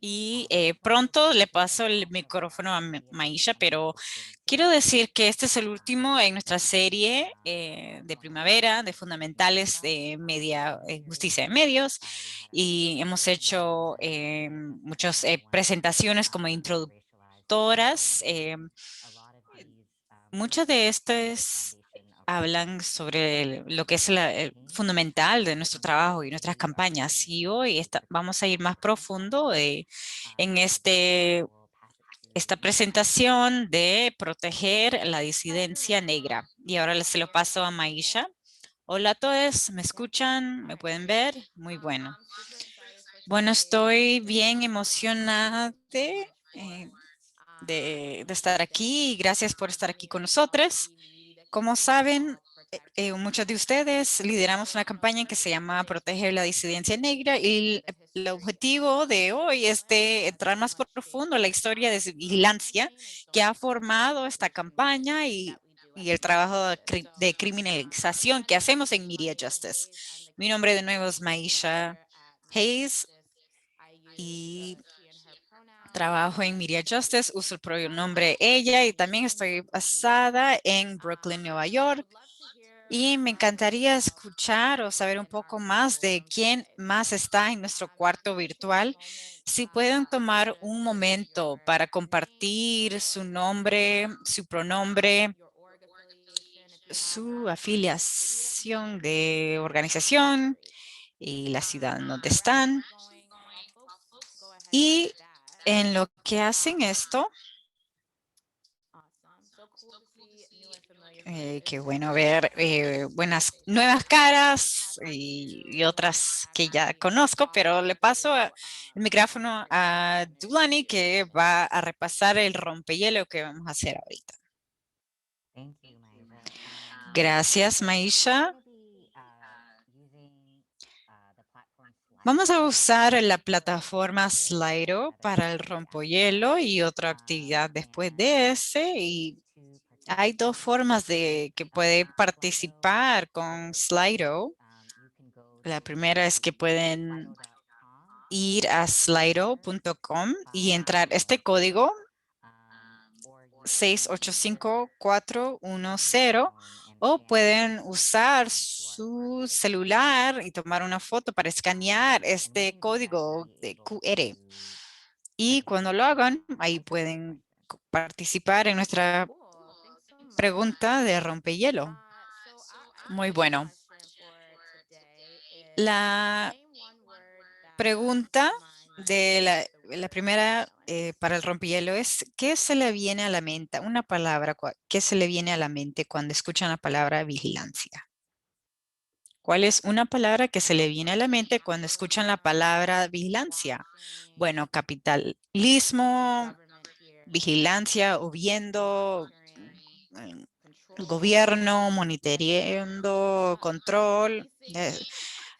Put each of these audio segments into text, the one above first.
Y pronto le paso el micrófono a Maisha, pero quiero decir que este es el último en nuestra serie de primavera de fundamentales de media, justicia de medios, y hemos hecho muchas presentaciones como introductoras. Muchas de estas hablan sobre lo que es el fundamental de nuestro trabajo y nuestras campañas. Y hoy vamos a ir más profundo en esta presentación de proteger la disidencia negra. Y ahora se lo paso a Maisha. Hola a todos, ¿me escuchan? ¿Me pueden ver? Muy bueno. Bueno, estoy bien emocionada de estar aquí y gracias por estar aquí con nosotros. Como saben, muchos de ustedes lideramos una campaña que se llama Proteger la disidencia negra y el objetivo de hoy es de entrar más profundo en la historia de vigilancia que ha formado esta campaña y el trabajo de criminalización que hacemos en Media Justice. Mi nombre de nuevo es Maisha Hayes y trabajo en Media Justice, uso el pronombre ella y también estoy basada en Brooklyn, Nueva York. Y me encantaría escuchar o saber un poco más de quién más está en nuestro cuarto virtual. Si pueden tomar un momento para compartir su nombre, su pronombre, su afiliación de organización y la ciudad en donde están. Y en lo que hacen esto, qué bueno ver buenas nuevas caras y otras que ya conozco, pero le paso el micrófono a Dulani que va a repasar el rompehielo que vamos a hacer ahorita. Gracias, Maisha. Vamos a usar la plataforma Slido para el rompehielo y otra actividad después de ese. Y hay dos formas de que puede participar con Slido. La primera es que pueden ir a slido.com y entrar este código 685410 o pueden usar su celular y tomar una foto para escanear este código de QR. Y cuando lo hagan, ahí pueden participar en nuestra pregunta de rompehielo. Muy bueno. La pregunta de la primera para el rompehielo es, ¿qué se le viene a la mente? Una palabra, ¿qué se le viene a la mente cuando escuchan la palabra vigilancia? ¿Cuál es una palabra que se le viene a la mente cuando escuchan la palabra vigilancia? Bueno, capitalismo, vigilancia o viendo, el gobierno, monitoreando, control,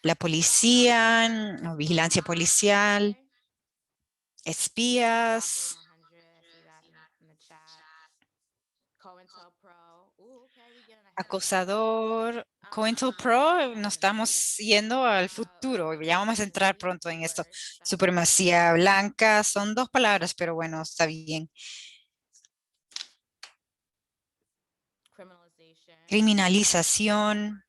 la policía, o vigilancia policial, espías, acosador, COINTELPRO, nos estamos yendo al futuro, ya vamos a entrar pronto en esto. Supremacía blanca, son dos palabras, pero bueno, está bien. Criminalización,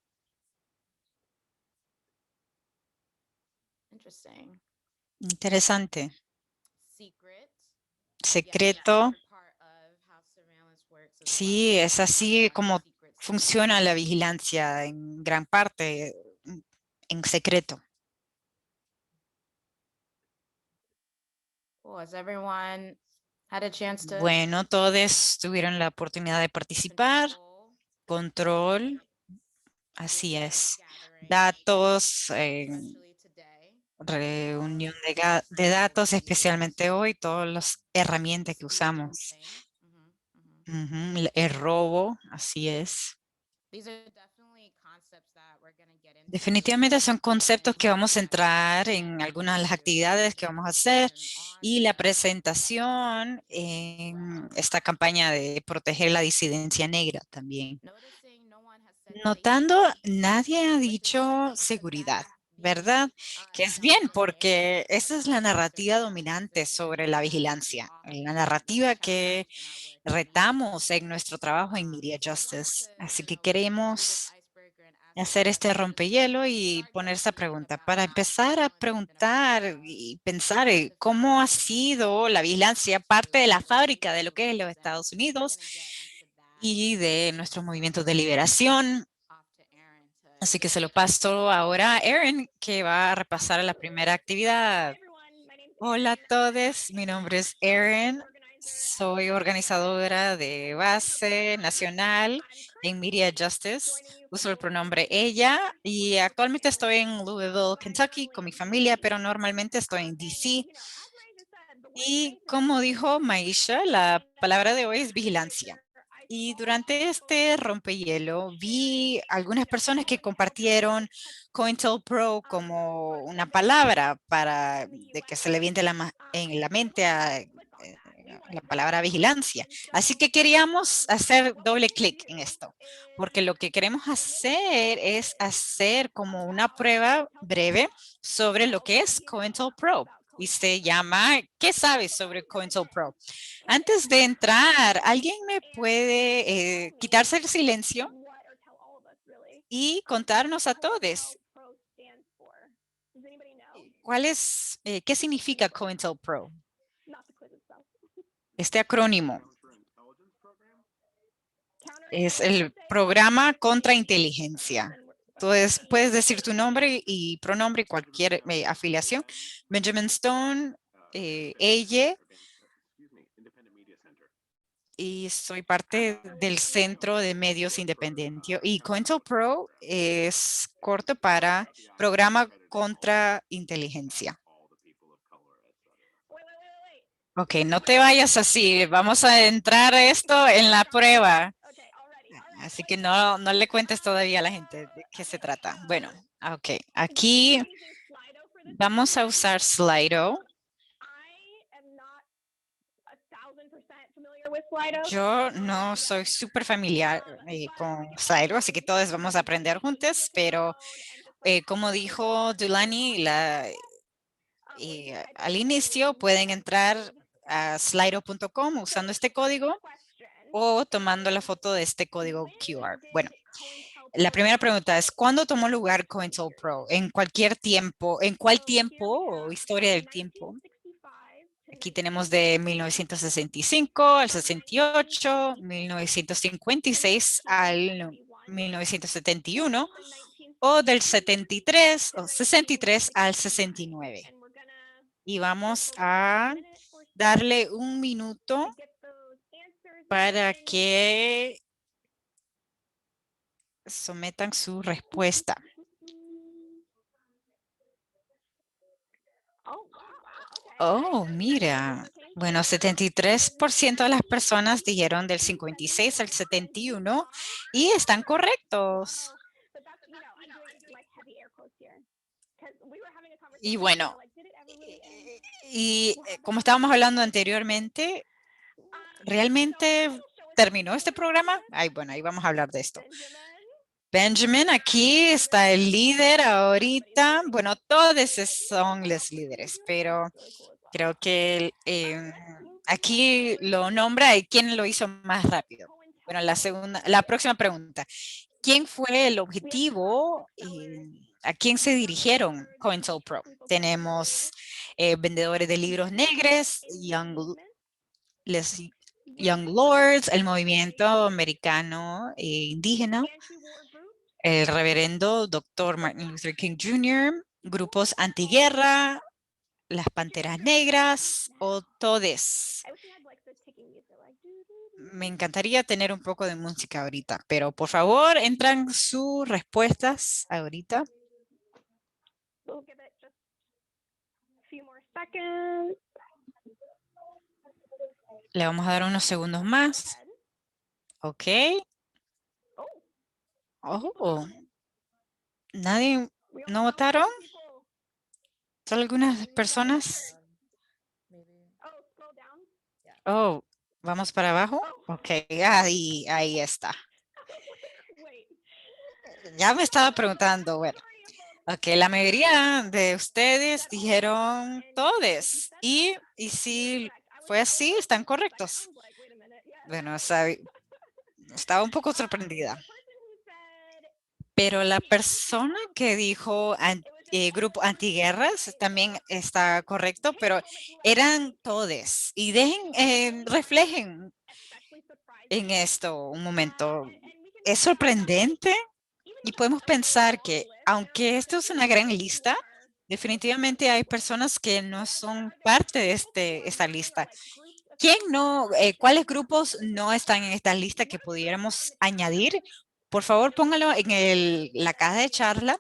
interesante. Secreto, sí, es así como funciona la vigilancia en gran parte, en secreto. Bueno, todos tuvieron la oportunidad de participar. Control, así es. Datos, reunión de datos, especialmente hoy, todas las herramientas que usamos. Ujú, el robo, así es. Definitivamente son conceptos que vamos a entrar en algunas de las actividades que vamos a hacer y la presentación en esta campaña de proteger la disidencia negra también. Notando, nadie ha dicho seguridad. ¿verdad? Que es bien, porque esa es la narrativa dominante sobre la vigilancia, la narrativa que retamos en nuestro trabajo en Media Justice. Así que queremos hacer este rompehielo y poner esa pregunta. Para empezar a preguntar y pensar cómo ha sido la vigilancia parte de la fábrica de lo que es los Estados Unidos y de nuestros movimientos de liberación. Así que se lo paso ahora a Erin, que va a repasar la primera actividad. Hola a todos, mi nombre es Erin. Soy organizadora de base nacional en Media Justice. Uso el pronombre ella y actualmente estoy en Louisville, Kentucky con mi familia, pero normalmente estoy en DC. Y como dijo Maisha, la palabra de hoy es vigilancia. Y durante este rompehielo vi algunas personas que compartieron COINTELPRO como una palabra para de que se le viene en la mente a la palabra vigilancia. Así que queríamos hacer doble clic en esto, porque lo que queremos hacer es hacer como una prueba breve sobre lo que es COINTELPRO y se llama ¿Qué sabes sobre COINTELPRO? Antes de entrar, ¿alguien me puede quitarse el silencio y contarnos a todos qué significa COINTELPRO? Este acrónimo es el programa contra inteligencia. Entonces, puedes decir tu nombre y pronombre y cualquier afiliación. Benjamin Stone, ella, y soy parte del Centro de Medios Independiente. Y COINTELPRO es corto para Programa contra Inteligencia. Ok, no te vayas así. Vamos a entrar esto en la prueba. Así que no le cuentes todavía a la gente de qué se trata. Bueno, ok. Aquí vamos a usar Slido. Yo no soy súper familiar con Slido, así que todos vamos a aprender juntos, pero como dijo Dulani, al inicio pueden entrar a slido.com usando este código o tomando la foto de este código QR. Bueno, la primera pregunta es, ¿cuándo tomó lugar COINTELPRO? ¿En cualquier tiempo? ¿En cuál tiempo o historia del tiempo? Aquí tenemos de 1965 al 68, 1956 al 1971 o del 73 o 63 al 69. Y vamos a darle un minuto para que sometan su respuesta. Oh, mira. Bueno, 73% de las personas dijeron del 56 al 71 y están correctos. Y bueno, como estábamos hablando anteriormente, ¿realmente terminó este programa? Ay, bueno, ahí vamos a hablar de esto. Benjamin, aquí está el líder ahorita. Bueno, todos son los líderes, pero creo que aquí lo nombra y quién lo hizo más rápido. Bueno, la próxima pregunta. ¿Quién fue el objetivo? ¿A quién se dirigieron COINTELPRO? Tenemos vendedores de libros negros, Young Lords, el movimiento americano indígena, el reverendo Dr. Martin Luther King Jr., grupos antiguerra, las Panteras Negras o todes. Me encantaría tener un poco de música ahorita, pero por favor, entran sus respuestas ahorita. Le vamos a dar unos segundos más. Ok. Oh, ¿nadie no votaron? ¿Solo algunas personas? Oh, ¿vamos para abajo? Ok, ahí está. Ya me estaba preguntando, bueno. Ok, la mayoría de ustedes dijeron todes. Y si fue así, están correctos. Bueno, estaba un poco sorprendida. Pero la persona que dijo grupo antiguerras también está correcto, pero eran todes. Y reflejen en esto un momento. Es sorprendente y podemos pensar que aunque esto es una gran lista, definitivamente hay personas que no son parte de esta lista. ¿Cuáles grupos no están en esta lista que pudiéramos añadir? Por favor, póngalo en la caja de charla.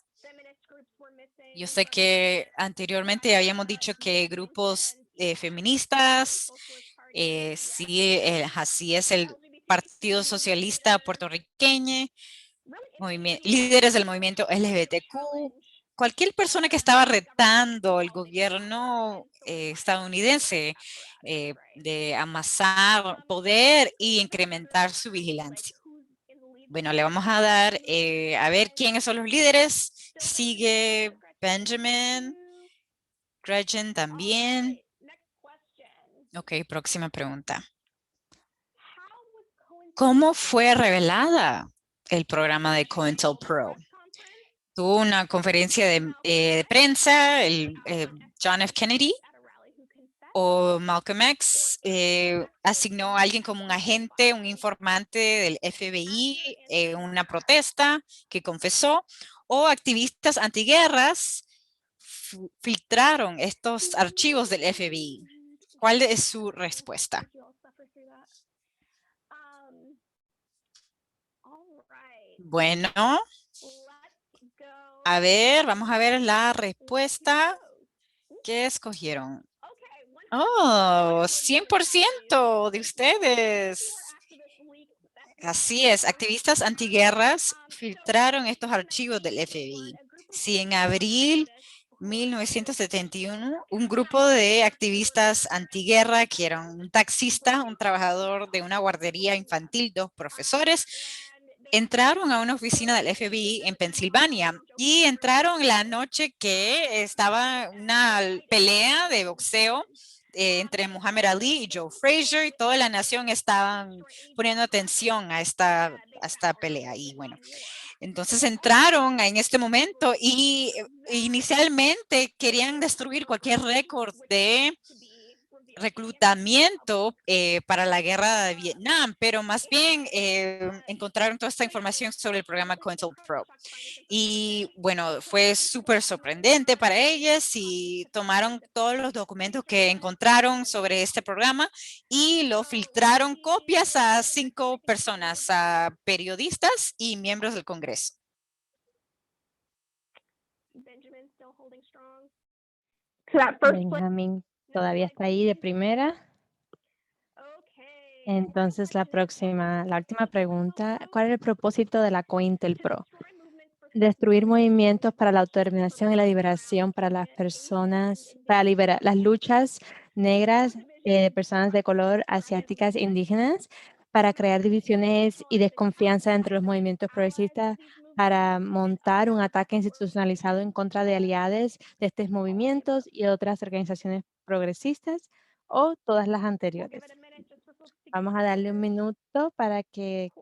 Yo sé que anteriormente habíamos dicho que grupos feministas, sí, así es el Partido Socialista puertorriqueño, líderes del movimiento LGBTQ, cualquier persona que estaba retando el gobierno estadounidense de amasar poder y incrementar su vigilancia. Bueno, le vamos a dar a ver quiénes son los líderes. Sigue Benjamin, Gretchen también. Ok, próxima pregunta. ¿Cómo fue revelada el programa de COINTELPRO? Tuvo una conferencia de prensa, John F. Kennedy o Malcolm X asignó a alguien como un agente, un informante del FBI, una protesta que confesó, o activistas antiguerras filtraron estos archivos del FBI. ¿Cuál es su respuesta? Bueno, a ver, vamos a ver la respuesta que escogieron. Oh, 100% de ustedes. Así es, activistas antiguerras filtraron estos archivos del FBI. Si en abril 1971, un grupo de activistas antiguerra, que eran un taxista, un trabajador de una guardería infantil, dos profesores, entraron a una oficina del FBI en Pensilvania y entraron la noche que estaba una pelea de boxeo entre Muhammad Ali y Joe Frazier, y toda la nación estaban poniendo atención a esta pelea. Y bueno, entonces entraron en este momento y inicialmente querían destruir cualquier récord de reclutamiento para la guerra de Vietnam, pero más bien encontraron toda esta información sobre el programa COINTELPRO. Y bueno, fue súper sorprendente para ellas y tomaron todos los documentos que encontraron sobre este programa y lo filtraron copias a 5 personas, a periodistas y miembros del Congreso. Benjamín todavía está ahí de primera. Entonces, la última pregunta, ¿cuál es el propósito de la COINTELPRO? Destruir movimientos para la autodeterminación y la liberación para las personas, para liberar las luchas negras de personas de color, asiáticas e indígenas, para crear divisiones y desconfianza entre los movimientos progresistas, para montar un ataque institucionalizado en contra de aliados de estos movimientos y otras organizaciones progresistas, o todas las anteriores. Vamos a darle un minuto para que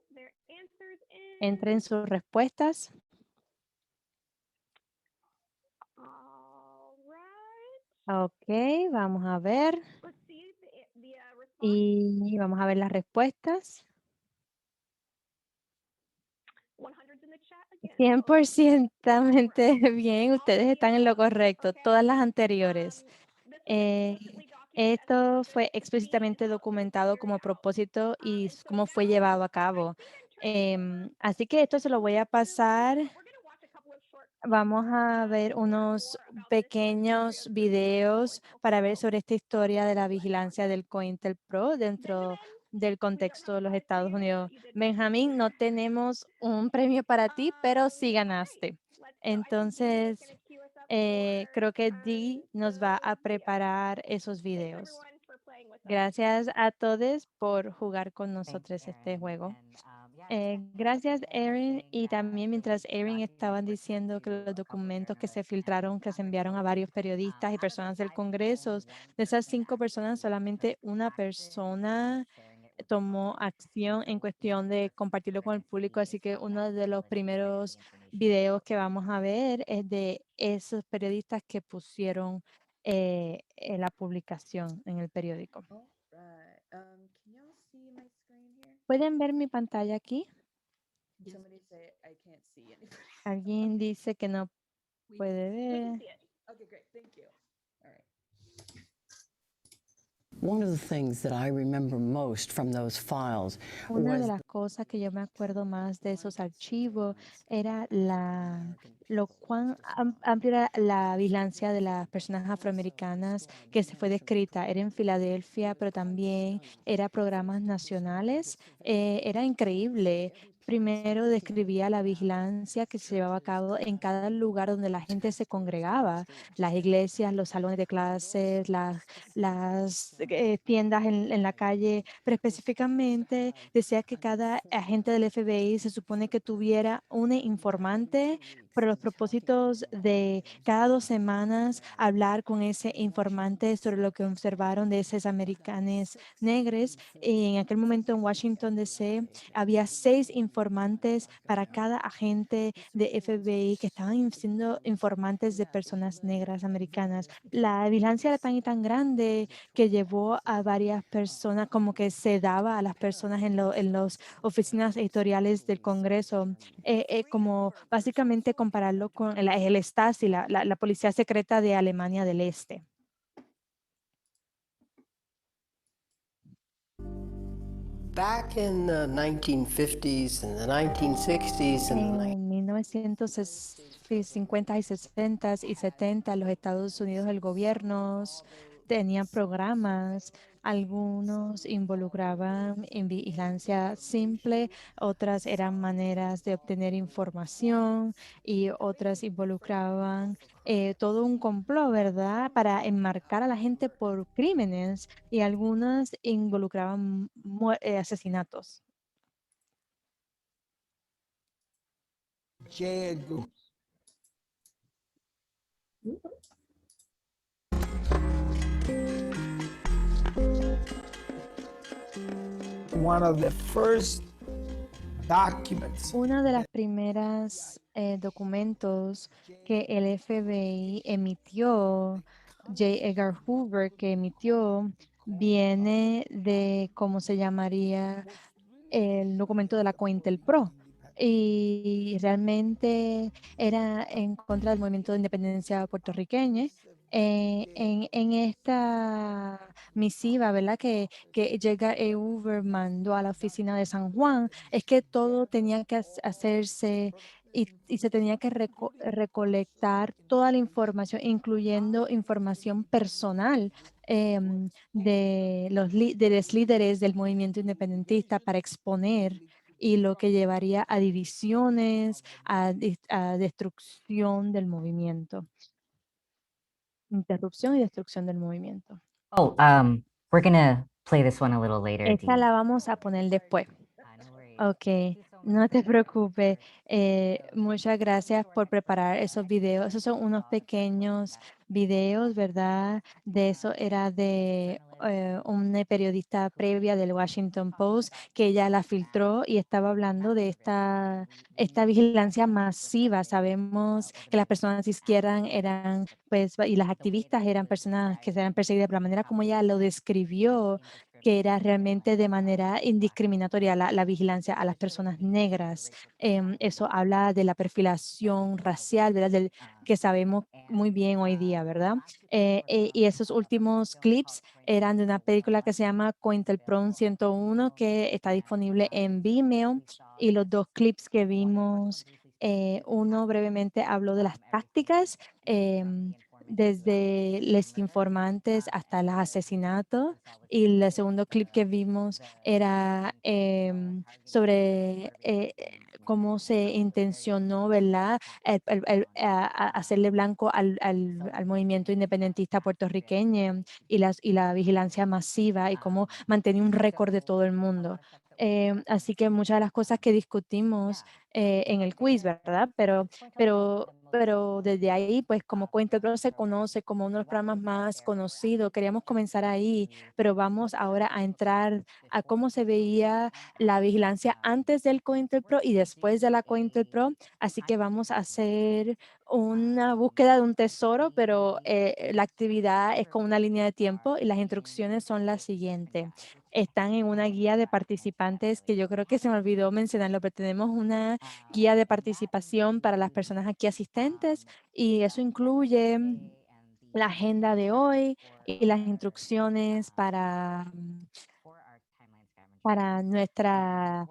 entren sus respuestas. Ok, vamos a ver. Y vamos a ver las respuestas. 100% bien, ustedes están en lo correcto, todas las anteriores. Esto fue explícitamente documentado como propósito y cómo fue llevado a cabo. Así que esto se lo voy a pasar. Vamos a ver unos pequeños videos para ver sobre esta historia de la vigilancia del COINTELPRO dentro del contexto de los Estados Unidos. Benjamín, no tenemos un premio para ti, pero sí ganaste. Entonces, creo que Dee nos va a preparar esos videos. Gracias a todos por jugar con nosotros este juego. Gracias, Erin. Y también mientras Erin estaban diciendo que los documentos que se filtraron, que se enviaron a varios periodistas y personas del Congreso, de esas 5 personas, solamente una persona tomó acción en cuestión de compartirlo con el público. Así que uno de los primeros videos que vamos a ver es de esos periodistas que pusieron la publicación en el periódico. ¿Pueden ver mi pantalla aquí? Alguien dice que no puede ver. One of the things that I remember most from those files Una de was las cosas que yo me acuerdo más de esos archivos era lo cuán amplia era la vigilancia de las personas afroamericanas que se fue descrita. Era en Filadelfia, pero también era programas nacionales. Era increíble. Primero describía la vigilancia que se llevaba a cabo en cada lugar donde la gente se congregaba, las iglesias, los salones de clases, las tiendas en la calle, pero específicamente decía que cada agente del FBI se supone que tuviera un informante para los propósitos de cada 2 semanas hablar con ese informante sobre lo que observaron de esos americanos negros. Y en aquel momento en Washington, D.C., había 6 informantes para cada agente de FBI que estaban siendo informantes de personas negras americanas. La vigilancia era tan y tan grande que llevó a varias personas, como que se daba a las personas en las oficinas editoriales del Congreso, como básicamente compararlo con el Stasi, la policía secreta de Alemania del Este. Back in the 1950s and the 1960s and the En 1950 y 60 y 70, los Estados Unidos, el gobierno tenía programas, algunos involucraban en vigilancia simple, otras eran maneras de obtener información y otras involucraban todo un complot, ¿verdad? Para enmarcar a la gente por crímenes y algunas involucraban asesinatos. J. Edgar. One of the first documents Una de las primeras documentos que el FBI emitió, J. Edgar Hoover que emitió, viene de, ¿cómo se llamaría? El documento de la COINTELPRO. Y realmente era en contra del movimiento de independencia puertorriqueño. En esta misiva, ¿verdad? Que llega Hoover mandó a la oficina de San Juan, es que todo tenía que hacerse y se tenía que recolectar toda la información, incluyendo información personal de los líderes del movimiento independentista para exponer y lo que llevaría a divisiones, a destrucción del movimiento, interrupción y destrucción del movimiento. Oh, we're gonna play this one a little later, Esta Dee. la vamos a poner después. No worries. Ok, no te preocupes. Muchas gracias por preparar esos videos. Esos son unos pequeños videos, ¿verdad? De eso era de una periodista previa del Washington Post que ella la filtró y estaba hablando de esta vigilancia masiva. Sabemos que las personas de izquierda eran, pues, y las activistas eran personas que eran perseguidas, pero la manera como ella lo describió que era realmente de manera indiscriminatoria la vigilancia a las personas negras. Eso habla de la perfilación racial, ¿verdad? Que sabemos muy bien hoy día, ¿verdad? Y esos últimos clips eran de una película que se llama COINTELPRO 101, que está disponible en Vimeo. Y los 2 clips que vimos, uno brevemente habló de las tácticas, desde los informantes hasta los asesinatos, y el segundo clip que vimos era sobre cómo se intencionó, ¿verdad? Hacerle blanco al movimiento independentista puertorriqueño y la vigilancia masiva y cómo mantenía un récord de todo el mundo. Así que muchas de las cosas que discutimos en el quiz, ¿verdad? Pero desde ahí, pues como COINTELPRO se conoce como uno de los programas más conocidos, queríamos comenzar ahí, pero vamos ahora a entrar a cómo se veía la vigilancia antes del COINTELPRO y después de la COINTELPRO. Así que vamos a hacer una búsqueda de un tesoro, pero la actividad es con una línea de tiempo y las instrucciones son las siguientes. Están en una guía de participantes que yo creo que se me olvidó mencionarlo, pero tenemos una guía de participación para las personas aquí asistentes y eso incluye la agenda de hoy y las instrucciones para nuestra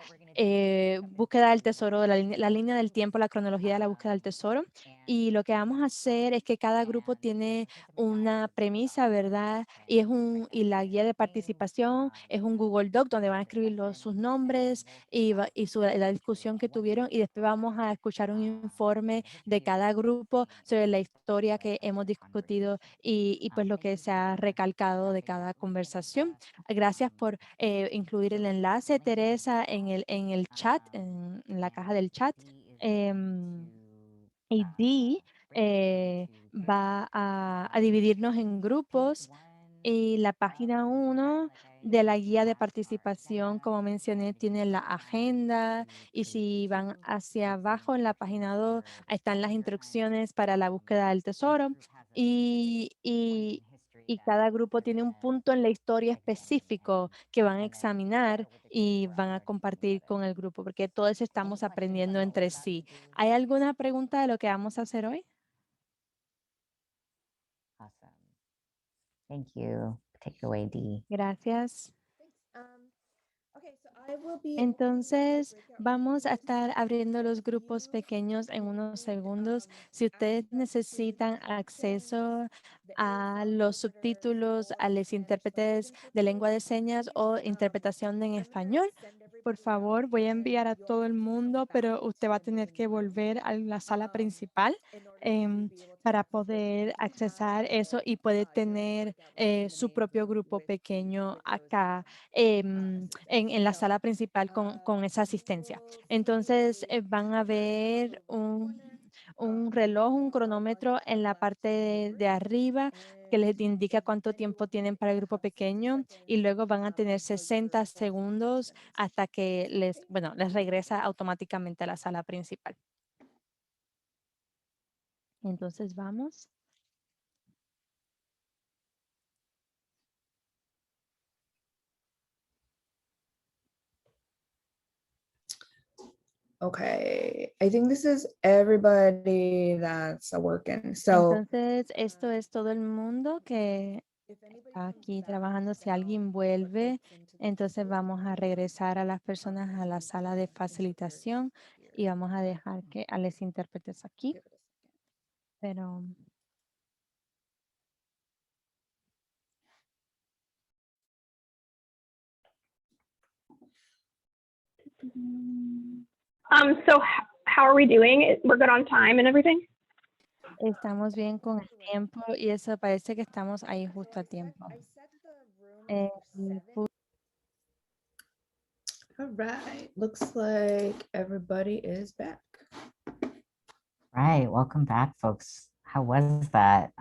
búsqueda del tesoro, la línea del tiempo, la cronología de la búsqueda del tesoro. Y lo que vamos a hacer es que cada grupo tiene una premisa, ¿verdad? Y la guía de participación es un Google Doc donde van a escribir sus nombres la discusión que tuvieron. Y después vamos a escuchar un informe de cada grupo sobre la historia que hemos discutido y pues lo que se ha recalcado de cada conversación. Gracias por incluir el enlace, Teresa, en el chat, en la caja del chat. Y Dee va a dividirnos en grupos y la página 1 de la guía de participación, como mencioné, tiene la agenda y si van hacia abajo en la página 2 están las instrucciones para la búsqueda del tesoro y cada grupo tiene un punto en la historia específico que van a examinar y van a compartir con el grupo, porque todos estamos aprendiendo entre sí. ¿Hay alguna pregunta de lo que vamos a hacer hoy? Awesome. Thank you. Take it away, Dee. Gracias. Entonces, vamos a estar abriendo los grupos pequeños en unos segundos. Si ustedes necesitan acceso a los subtítulos, a los intérpretes de lengua de señas o interpretación en español, por favor, voy a enviar a todo el mundo, pero usted va a tener que volver a la sala principal para poder accesar eso y puede tener su propio grupo pequeño acá en la sala principal con esa asistencia. Entonces van a ver un reloj, un cronómetro en la parte de arriba que les indica cuánto tiempo tienen para el grupo pequeño y luego van a tener 60 segundos hasta que les regresa automáticamente a la sala principal. Entonces vamos. Okay, I think this is everybody that's working. So Entonces, esto es todo el mundo que está aquí trabajando. Si alguien vuelve, entonces vamos a regresar a las personas a la sala de facilitación y vamos a dejar que a los intérpretes aquí. Pero So how are we doing? We're good on time and everything? estamos bien con el tiempo y eso parece que estamos ahí justo a tiempo. all right, looks like everybody is back. Right. Welcome back, folks. How was that?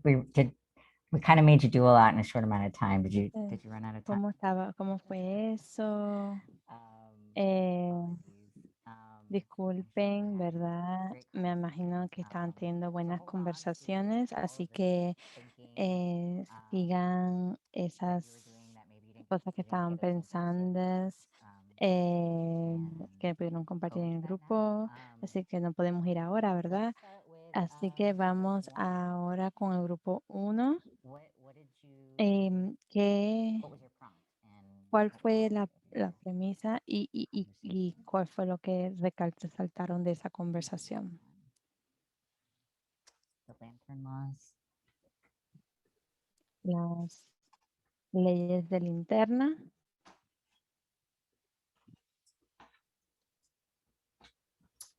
We kind of made you do a lot in a short amount of time. Did you run out of time? ¿Cómo fue eso? Apologies. Disculpen, ¿verdad? Me imagino que estaban teniendo buenas conversaciones, así que sigan esas cosas que estaban pensando, que pudieron compartir en el grupo, así que no podemos ir ahora, ¿verdad? Así que vamos ahora con el grupo 1. ¿Cuál fue la premisa y cuál fue lo que resaltaron de esa conversación? The lantern laws. Las leyes de linterna.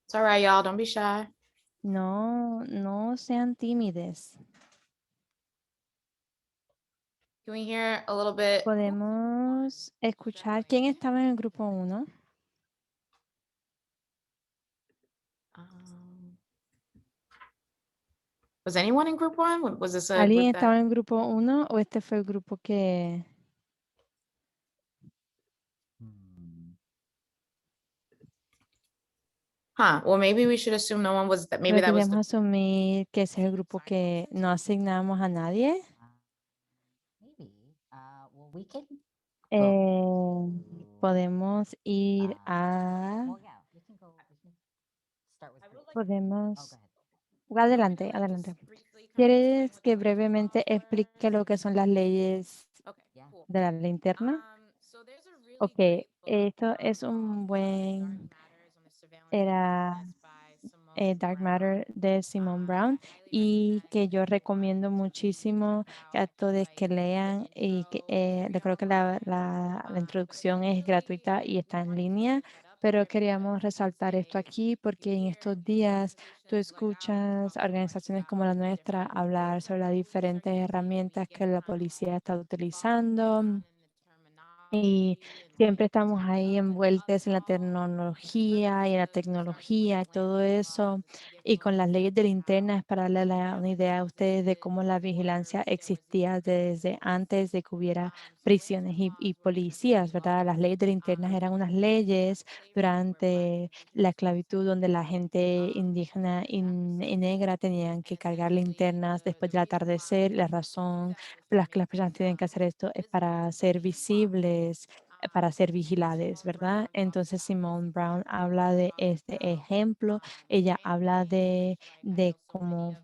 It's all right, y'all. Don't be shy. No sean tímides. Can we hear a little bit? Podemos Podemos escuchar quién estaba en el grupo 1. Was anyone in group one? Was this a ¿Alguien group estaba that? en el grupo 1 o este fue el grupo que... Hmm. Well, maybe we should assume no one was that. Maybe that was Deberíamos the. asumir que ese es el grupo que no asignamos a nadie. Maybe. Well, we can Podemos ir a... well, yeah, we can go. We can start with group. Podemos... Go ahead. Adelante, adelante. ¿Quieres que brevemente explique lo que son las leyes Yeah. de la linterna? Ok, esto es un buen... Era Dark Matter de Simone Brown y que yo recomiendo muchísimo a todos que lean y que le creo que la introducción es gratuita y está en línea, pero queríamos resaltar esto aquí porque en estos días tú escuchas a organizaciones como la nuestra hablar sobre las diferentes herramientas que la policía está utilizando. Y siempre estamos ahí envueltos en la tecnología y en la tecnología y todo eso. Y con las leyes de linterna es para darle una idea a ustedes de cómo la vigilancia existía desde antes de que hubiera prisiones y policías, ¿verdad? Las leyes de linternas eran unas leyes durante la esclavitud donde la gente indígena y negra tenían que cargar linternas después del atardecer. La razón por la que las personas tienen que hacer esto es para ser visibles, para ser vigiladas, ¿verdad? Entonces Simone Brown habla de este ejemplo. Ella habla de cómo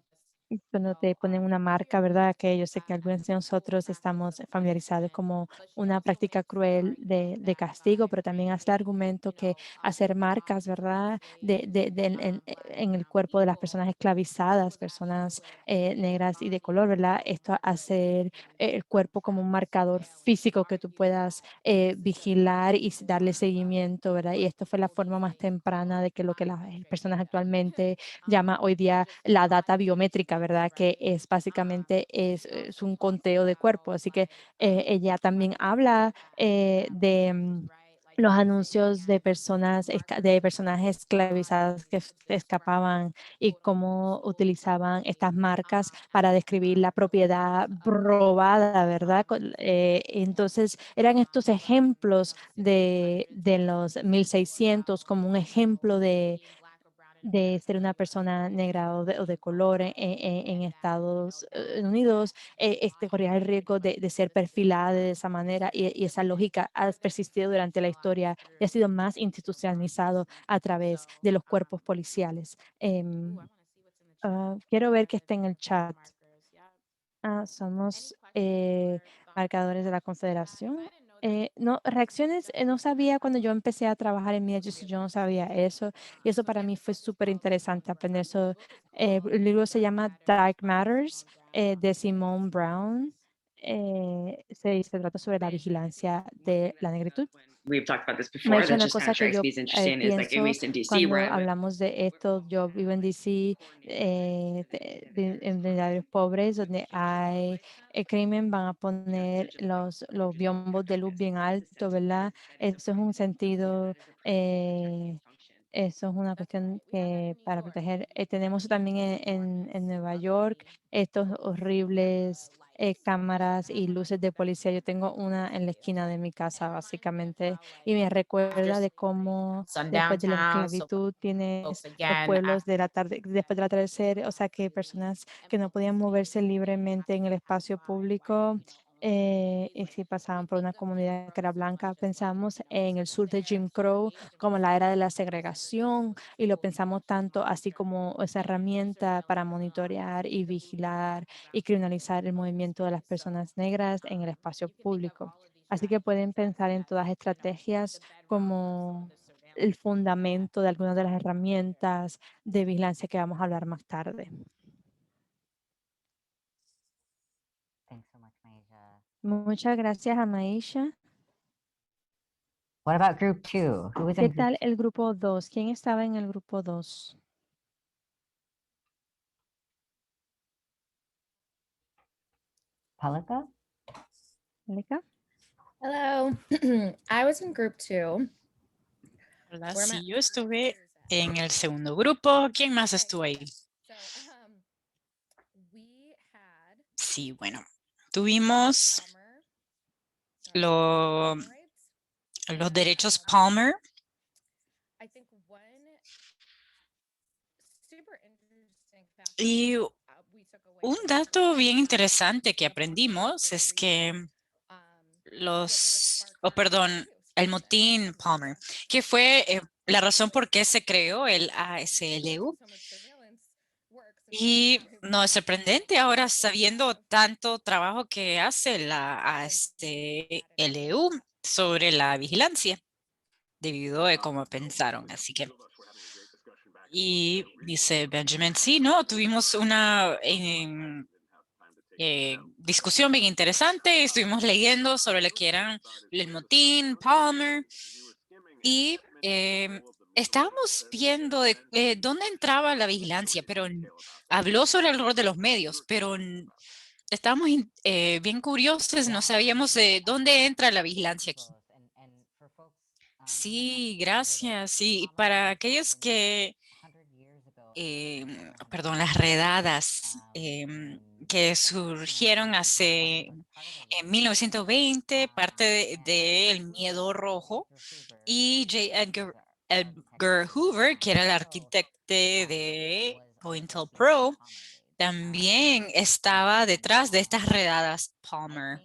cuando te ponen una marca, ¿verdad? Que yo sé que algunos de nosotros estamos familiarizados como una práctica cruel de castigo, pero también hace el argumento que hacer marcas, ¿verdad? En el cuerpo de las personas esclavizadas, personas negras y de color, ¿verdad? Esto hacer el cuerpo como un marcador físico que tú puedas vigilar y darle seguimiento, ¿verdad? Y esto fue la forma más temprana de que lo que las personas actualmente llama hoy día la data biométrica, ¿verdad? Que es básicamente es un conteo de cuerpo. Así que ella también habla de los anuncios de personas, de personajes esclavizadas que escapaban y cómo utilizaban estas marcas para describir la propiedad robada, ¿verdad? Entonces, eran estos ejemplos de los 1600 como un ejemplo de ser una persona negra o de color en Estados Unidos, corría el riesgo de ser perfilada de esa manera y esa lógica ha persistido durante la historia y ha sido más institucionalizado a través de los cuerpos policiales. Quiero ver que está en el chat. Somos marcadores de la Confederación. No, reacciones, no sabía cuando yo empecé a trabajar en Media Justice, yo no sabía eso. Y eso para mí fue súper interesante aprender eso. El libro se llama Dark Matters de Simone Brown. Se trata sobre la vigilancia de la negritud. We've talked about this Me ha before. dicho That una just kind cosa of que strikes yo me as interesting is like, at pienso least in DC, cuando where I live. hablamos de esto. Yo vivo en DC, en áreas pobres, donde hay el crimen, van a poner los biombos de luz bien alto, ¿verdad? Eso es un sentido, eso es una cuestión que para proteger. Tenemos también en Nueva York estos horribles cámaras y luces de policía. Yo tengo una en la esquina de mi casa, básicamente, y me recuerda de cómo después de la Sundowntown, so esclavitud folks tienes los again. pueblos de la tarde, después del atardecer, o sea que personas que no podían moverse libremente en el espacio público. Y si pasaban por una comunidad que era blanca, pensamos en el sur de Jim Crow como la era de la segregación y lo pensamos tanto así como esa herramienta para monitorear y vigilar y criminalizar el movimiento de las personas negras en el espacio público. Así que pueden pensar en todas estrategias como el fundamento de algunas de las herramientas de vigilancia que vamos a hablar más tarde. Thanks so much, Maisha. Muchas gracias a Maisha. What about group 2? Who was ¿Qué in group tal el grupo 2? ¿Quién estaba en el grupo 2? Palika? ¿Mónica? Hello. I was in group 2. Hola, Where am I- sí, yo estuve en el segundo grupo. ¿Quién más estuvo ahí? We had Sí, bueno, tuvimos Palmer, lo- Palmer rights. los derechos Palmer. I think one super interesting fact Y we took away un from dato it bien interesante que aprendimos es que perdón, el motín Palmer, que fue la razón por qué se creó el ASLU. Y no es sorprendente ahora sabiendo tanto trabajo que hace la ASLU sobre la vigilancia, debido a cómo pensaron. Así que, y dice Benjamin, sí, no, tuvimos una discusión bien interesante. Estuvimos leyendo sobre lo que eran el motín, Palmer, y estábamos viendo dónde entraba la vigilancia, pero habló sobre el rol de los medios, pero estábamos bien curiosos, no sabíamos dónde entra la vigilancia aquí. Sí, gracias. Sí, y para aquellos que, perdón, las redadas que surgieron en 1920, parte del miedo rojo, y Edgar Hoover, que era el arquitecto de COINTELPRO, también estaba detrás de estas redadas Palmer.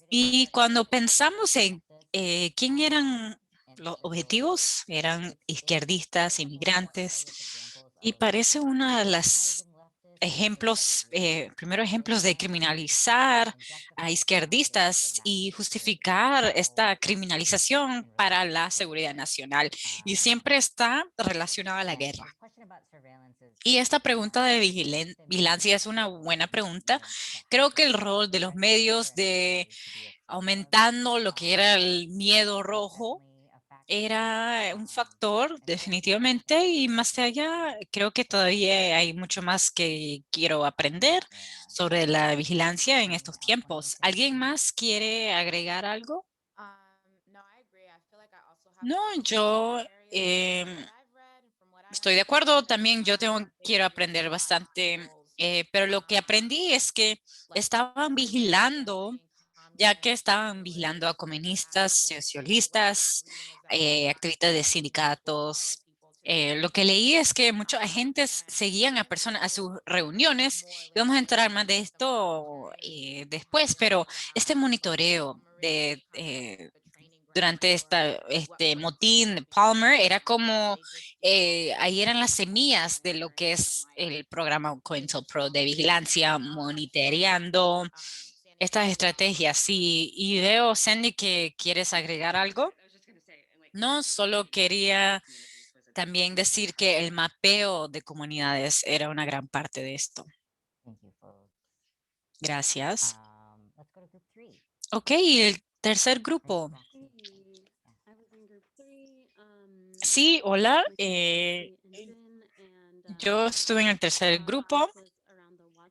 Y cuando pensamos en quién eran los objetivos, eran izquierdistas, inmigrantes, y parece uno de los primeros ejemplos de criminalizar a izquierdistas y justificar esta criminalización para la seguridad nacional. Y siempre está relacionada a la guerra. Y esta pregunta de vigilancia es una buena pregunta. Creo que el rol de los medios de aumentando lo que era el miedo rojo era un factor definitivamente, y más allá creo que todavía hay mucho más que quiero aprender sobre la vigilancia en estos tiempos. ¿Alguien más quiere agregar algo? No, yo estoy de acuerdo. También yo quiero aprender bastante, pero lo que aprendí es que estaban vigilando, ya que estaban vigilando a comunistas, socialistas, activistas de sindicatos. Lo que leí es que muchos agentes seguían a personas a sus reuniones, y vamos a entrar más de esto después, pero este monitoreo durante este motín de Palmer era como, ahí eran las semillas de lo que es el programa COINTELPRO de vigilancia, monitoreando estas estrategias. Y veo, Sandy, que quieres agregar algo. No, solo quería también decir que el mapeo de comunidades era una gran parte de esto. Gracias. Ok, el tercer grupo. Sí, hola. Yo estuve en el tercer grupo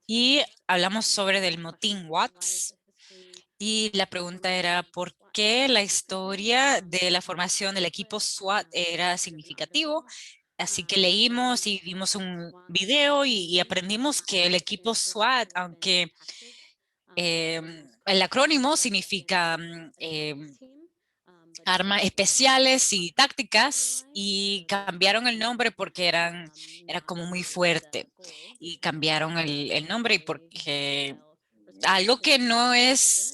y hablamos sobre del motín Watts. Y la pregunta era, ¿por qué la historia de la formación del equipo SWAT era significativo? Así que leímos y vimos un video y aprendimos que el equipo SWAT, aunque el acrónimo significa armas especiales y tácticas, y cambiaron el nombre porque era como muy fuerte, y cambiaron el nombre y porque algo que no es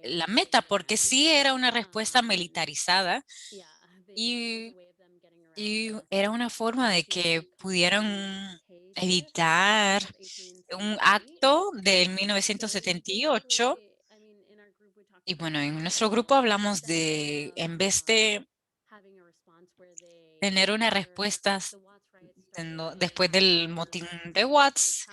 la meta, porque sí era una respuesta militarizada, y era una forma de que pudieran evitar un acto del 1978. Y bueno, en nuestro grupo hablamos de, en vez de tener una respuesta después del motín de Watts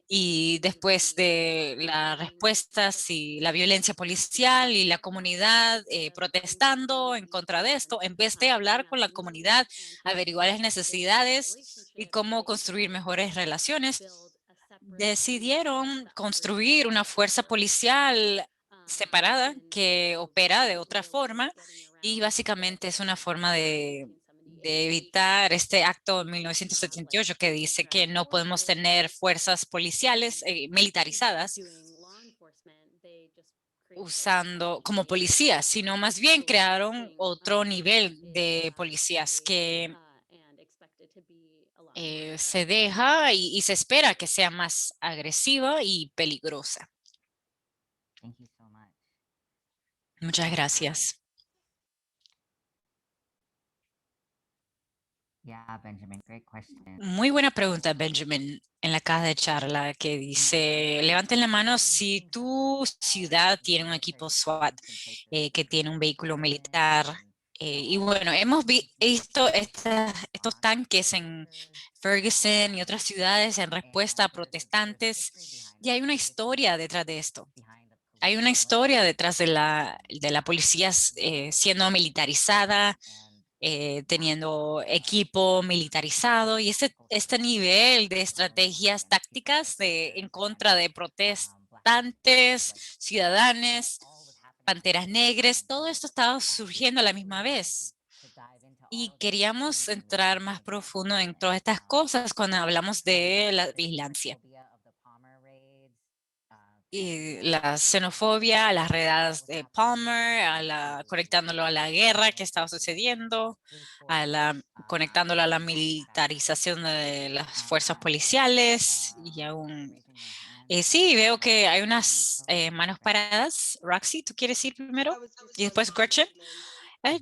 y después de las respuestas y la violencia policial y la comunidad protestando en contra de esto, en vez de hablar con la comunidad, averiguar las necesidades y cómo construir mejores relaciones, decidieron construir una fuerza policial separada que opera de otra forma y básicamente es una forma de evitar este acto de 1978 que dice que no podemos tener fuerzas policiales militarizadas usando como policías, sino más bien crearon otro nivel de policías que se deja y se espera que sea más agresiva y peligrosa. Thank you so much. Muchas gracias. Yeah, Benjamin, great question. Muy buena pregunta, Benjamin, en la caja de charla que dice, levanten la mano si tu ciudad tiene un equipo SWAT que tiene un vehículo militar. Y bueno, hemos visto estos tanques en Ferguson y otras ciudades en respuesta a protestantes y hay una historia detrás de esto. Hay una historia detrás de la policía siendo militarizada, teniendo equipo militarizado y este nivel de estrategias tácticas en contra de protestantes, ciudadanos, panteras negras, todo esto estaba surgiendo a la misma vez. Y queríamos entrar más profundo en todas estas cosas cuando hablamos de la vigilancia. Y la xenofobia, a las redadas de Palmer, conectándolo a la guerra que estaba sucediendo, conectándolo a la militarización de las fuerzas policiales y aún... sí, veo que hay unas manos paradas. Roxy, ¿tú quieres ir primero? Y después Gretchen.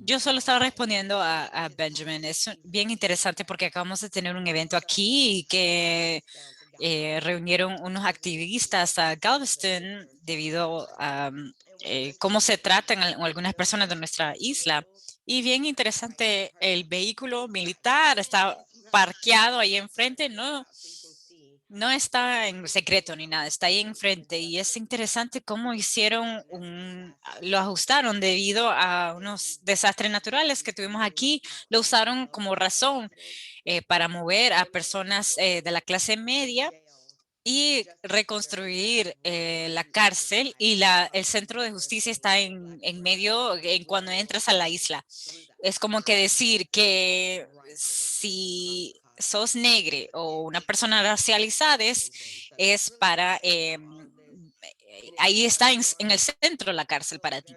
Yo solo estaba respondiendo a Benjamin. Es bien interesante porque acabamos de tener un evento aquí que reunieron unos activistas a Galveston debido a cómo se tratan algunas personas de nuestra isla. Y bien interesante, el vehículo militar está parqueado ahí enfrente, no está en secreto ni nada, está ahí enfrente. Y es interesante cómo lo ajustaron debido a unos desastres naturales que tuvimos aquí, lo usaron como razón para mover a personas de la clase media y reconstruir la cárcel y el centro de justicia está en medio cuando entras a la isla. Es como que decir que si sos negre o una persona racializada es para, ahí está en el centro la cárcel para ti.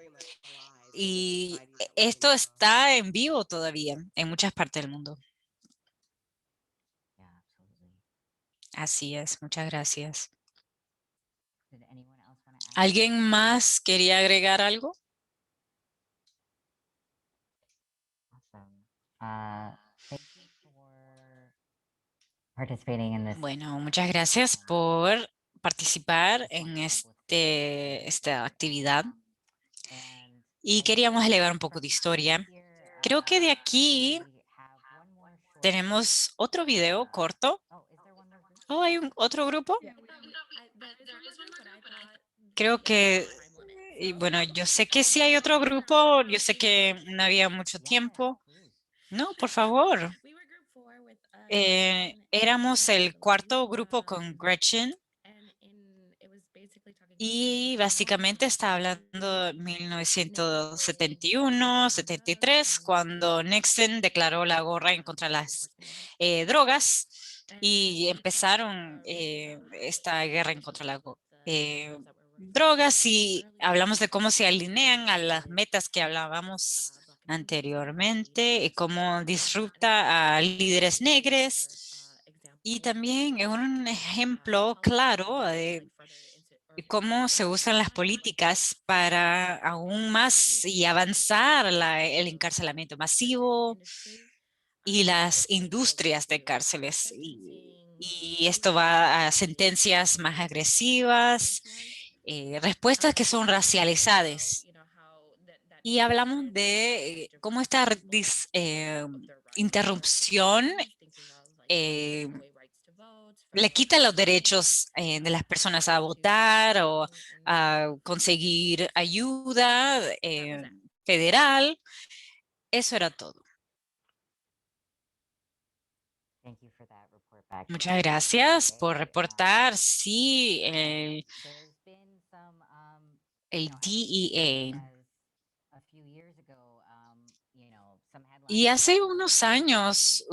Y esto está en vivo todavía en muchas partes del mundo. Yeah, absolutely. Así es, muchas gracias. Did anyone else want to add? ¿Alguien más quería agregar algo? Awesome. Thank you for participating in this. Bueno, muchas gracias por participar en esta actividad. Y queríamos elevar un poco de historia. Creo que de aquí tenemos otro video corto. Oh, ¿hay otro grupo? Creo que, y bueno, yo sé que sí hay otro grupo. Yo sé que no había mucho tiempo. No, por favor. Éramos el cuarto grupo con Gretchen. Y básicamente está hablando de 1971, 73, cuando Nixon declaró la guerra en contra de las drogas y empezaron esta guerra en contra de las drogas y hablamos de cómo se alinean a las metas que hablábamos anteriormente y cómo disrupta a líderes negros. Y también es un ejemplo claro de cómo se usan las políticas para aún más y avanzar el encarcelamiento masivo y las industrias de cárceles. Y esto va a sentencias más agresivas, respuestas que son racializadas. Y hablamos de cómo esta interrupción le quita los derechos de las personas a votar o a conseguir ayuda federal. Eso era todo. Thank you for that report, Muchas gracias por reportar. Sí, el DEA. Y hace unos años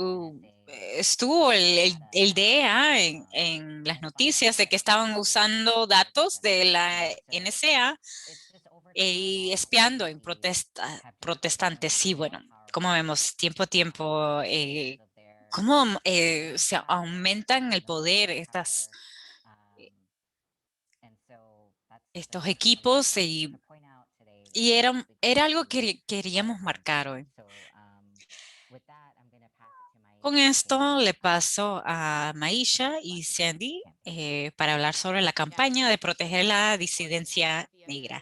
estuvo el DEA en las noticias de que estaban usando datos de la NSA y espiando en protestantes. Sí, bueno, como vemos, tiempo a tiempo, cómo se aumentan el poder estos equipos y era algo que queríamos marcar hoy. Con esto le paso a Maisha y Sandy para hablar sobre la campaña de proteger la disidencia negra.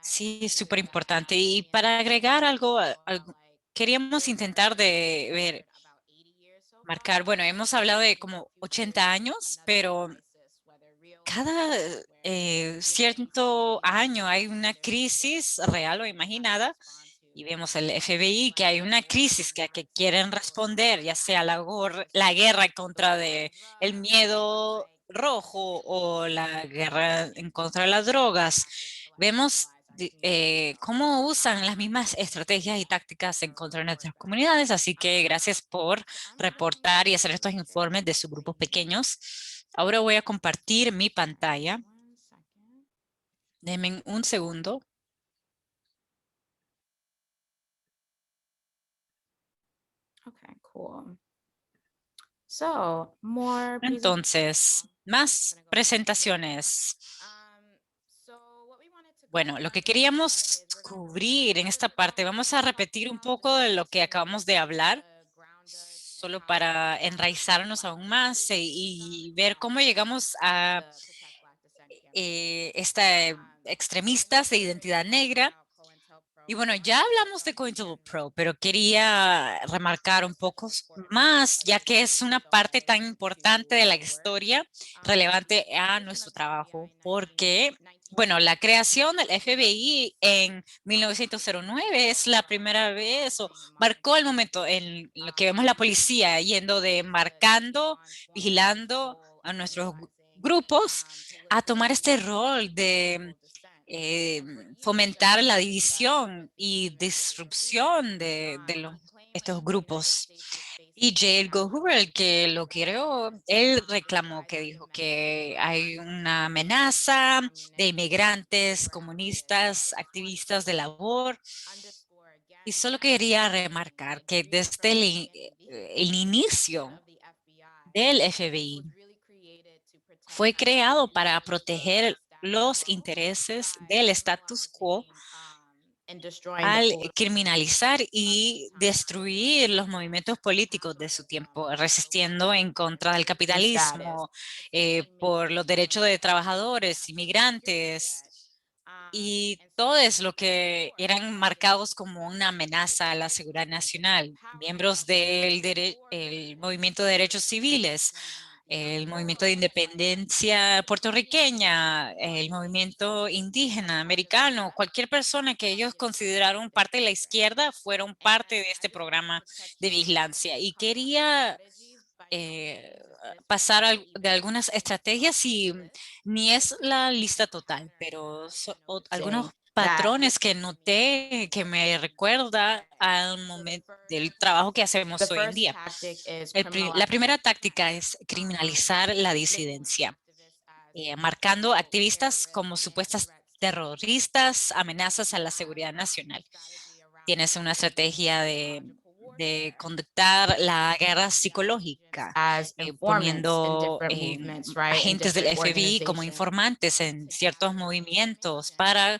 Sí, es súper importante. Y para agregar algo, queríamos intentar de ver, marcar, bueno, hemos hablado de como 80 años, pero cada cierto año hay una crisis real o imaginada y vemos el FBI que hay una crisis que quieren responder, ya sea la guerra contra el miedo rojo o la guerra en contra de las drogas. Vemos cómo usan las mismas estrategias y tácticas en contra de nuestras comunidades, así que gracias por reportar y hacer estos informes de sus grupos pequeños. Ahora voy a compartir mi pantalla. Denme un segundo. Okay, cool. So, more Entonces, más presentaciones. Bueno, lo que queríamos cubrir en esta parte, vamos a repetir un poco de lo que acabamos de hablar, solo para enraizarnos aún más y ver cómo llegamos a extremistas de identidad negra. Y bueno, ya hablamos de COINTELPRO, pero quería remarcar un poco más, ya que es una parte tan importante de la historia relevante a nuestro trabajo, porque, bueno, la creación del FBI en 1909 es la primera vez o marcó el momento en lo que vemos la policía yendo de marcando, vigilando a nuestros grupos a tomar este rol de fomentar la división y disrupción de estos grupos. Y J. Edgar Hoover, el que lo creó, él reclamó que dijo que hay una amenaza de inmigrantes, comunistas, activistas de labor. Y solo quería remarcar que desde el inicio del FBI fue creado para proteger los intereses del status quo al criminalizar y destruir los movimientos políticos de su tiempo, resistiendo en contra del capitalismo, por los derechos de trabajadores, inmigrantes, y todo es lo que eran marcados como una amenaza a la seguridad nacional. Miembros el movimiento de derechos civiles, el movimiento de independencia puertorriqueña, el movimiento indígena americano, cualquier persona que ellos consideraron parte de la izquierda fueron parte de este programa de vigilancia. Y quería pasar de algunas estrategias y ni es la lista total, pero algunos patrones que noté que me recuerda al momento del trabajo que hacemos hoy en día. La primera táctica es criminalizar la disidencia, marcando activistas como supuestas terroristas, amenazas a la seguridad nacional. Tienes una estrategia de conductar la guerra psicológica, poniendo agentes del FBI como informantes en ciertos movimientos para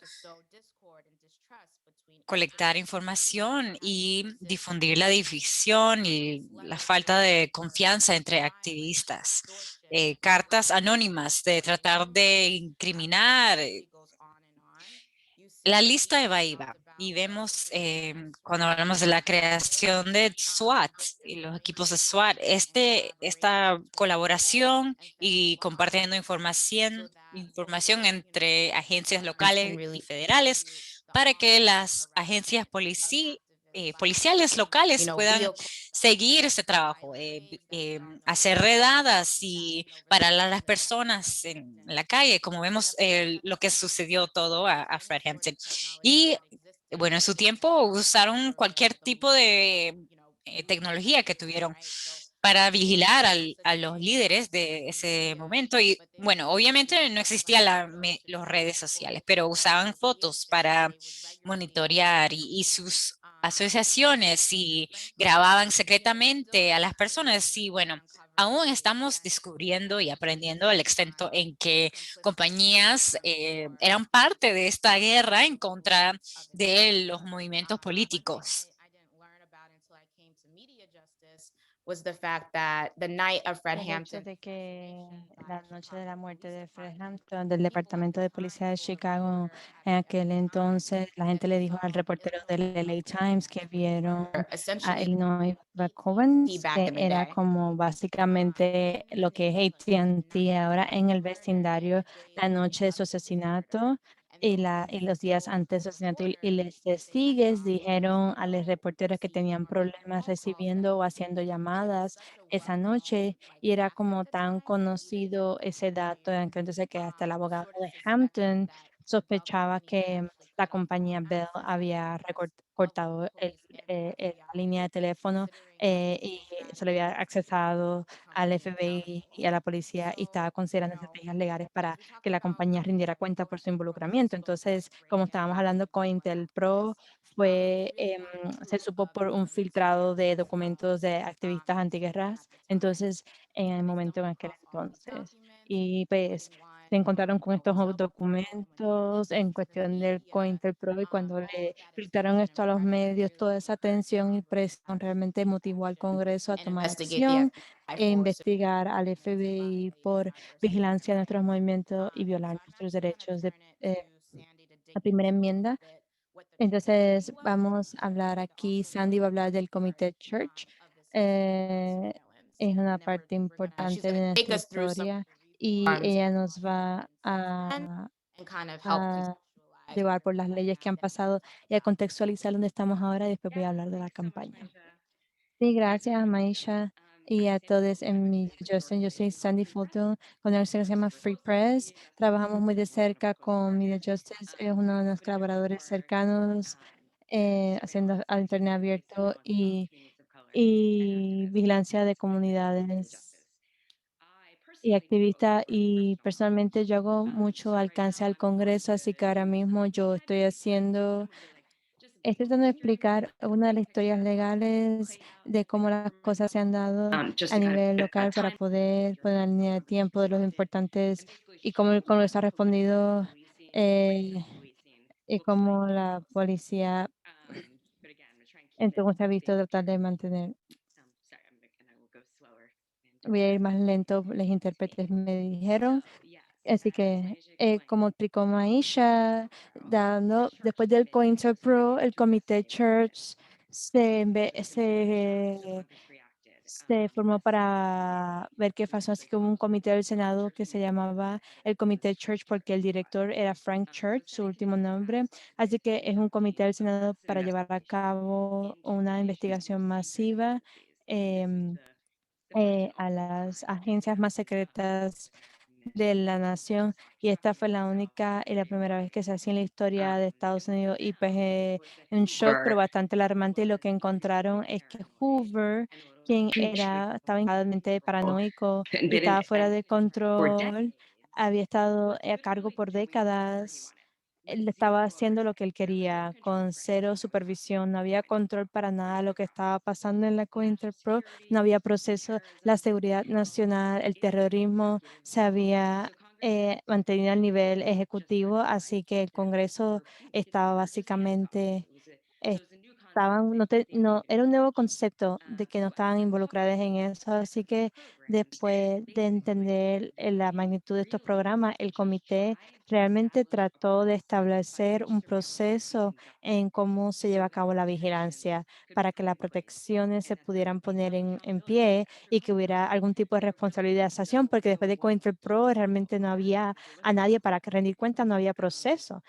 colectar información y difundir la división y la falta de confianza entre activistas. Cartas anónimas de tratar de incriminar. La lista va y va. Y vemos cuando hablamos de la creación de SWAT y los equipos de SWAT, esta colaboración y compartiendo información entre agencias locales y federales para que las agencias policiales locales puedan seguir ese trabajo, hacer redadas y parar a las personas en la calle, como vemos lo que sucedió todo a Fredericton. Y bueno, en su tiempo usaron cualquier tipo de tecnología que tuvieron para vigilar a los líderes de ese momento. Y bueno, obviamente no existían las redes sociales, pero usaban fotos para monitorear y sus asociaciones y grababan secretamente a las personas. Y bueno, aún estamos descubriendo y aprendiendo el extent en que compañías eran parte de esta guerra en contra de los movimientos políticos. Was the fact that the night of Fred El hecho Hampton, de que la noche de la muerte de Fred Hampton del Departamento de Policía de Chicago, en aquel entonces la gente le dijo al reportero del LA Times que vieron a essentially Illinois Backovans, back que in the era day. como básicamente lo que es AT&T ahora en el vecindario la noche de su asesinato. Y los días antes del asesinato, y los testigos dijeron a los reporteros que tenían problemas recibiendo o haciendo llamadas esa noche, y era como tan conocido ese dato entonces que hasta el abogado de Hampton sospechaba que la compañía Bell había cortado la línea de teléfono y se le había accesado al FBI y a la policía, y estaba considerando estrategias legales para que la compañía rindiera cuenta por su involucramiento. Entonces, como estábamos hablando con Intel Pro, se supo por un filtrado de documentos de activistas antiguerras, entonces, en el momento en aquel entonces. Y pues se encontraron con estos documentos en cuestión del COINTELPRO, y cuando le filtraron esto a los medios, toda esa tensión y presión realmente motivó al Congreso a tomar acción e investigar al FBI por vigilancia de nuestros movimientos y violar nuestros derechos de la primera enmienda. Entonces, vamos a hablar aquí, Sandy va a hablar del Comité Church. eh, es una parte importante de Take nuestra us through some historia, y arms ella nos va and kind of help a contextualize. llevar por las leyes que han pasado y a contextualizar dónde estamos ahora, y después voy a hablar de la campaña. Sí, gracias, Maisha, y a todos en mi Justin. Yo soy Sandy Fulton con una organización que se llama Free Press. Trabajamos muy de cerca con Media Justice, es uno de nuestros colaboradores cercanos, haciendo al Internet abierto y vigilancia de comunidades y activista. Y personalmente yo hago mucho alcance al Congreso, así que ahora mismo yo estoy tratando de explicar una de las historias legales de cómo las cosas se han dado Just a to kind nivel of local para poder poner en línea de tiempo de los importantes y cómo el Congreso ha respondido, eh, y cómo la policía entonces ha visto tratar de mantener. Voy a ir más lento, los intérpretes me dijeron. Así que, como explicó Maisha, después del COINTELPRO, el Comité Church se formó para ver qué pasó. Así que hubo un comité del Senado que se llamaba el Comité Church porque el director era Frank Church, su último nombre. Así que es un comité del Senado para llevar a cabo una investigación masiva a las agencias más secretas de la nación, y esta fue la única y la primera vez que se hacía en la historia de Estados Unidos, y pues un shock pero bastante alarmante. Y lo que encontraron es que Hoover, quien estaba increíblemente paranoico y estaba fuera de control, había estado a cargo por décadas. Él estaba haciendo lo que él quería, con cero supervisión, no había control para nada de lo que estaba pasando en la COINTELPRO, no había proceso, la seguridad nacional, el terrorismo se había mantenido al nivel ejecutivo, así que el Congreso estaba básicamente era un nuevo concepto de que no estaban involucradas en eso, así que después de entender la magnitud de estos programas, el comité realmente trató de establecer un proceso en cómo se lleva a cabo la vigilancia para que las protecciones se pudieran poner en pie y que hubiera algún tipo de responsabilización, porque después de COINTELPRO realmente no había a nadie para que rendir cuenta, no había proceso.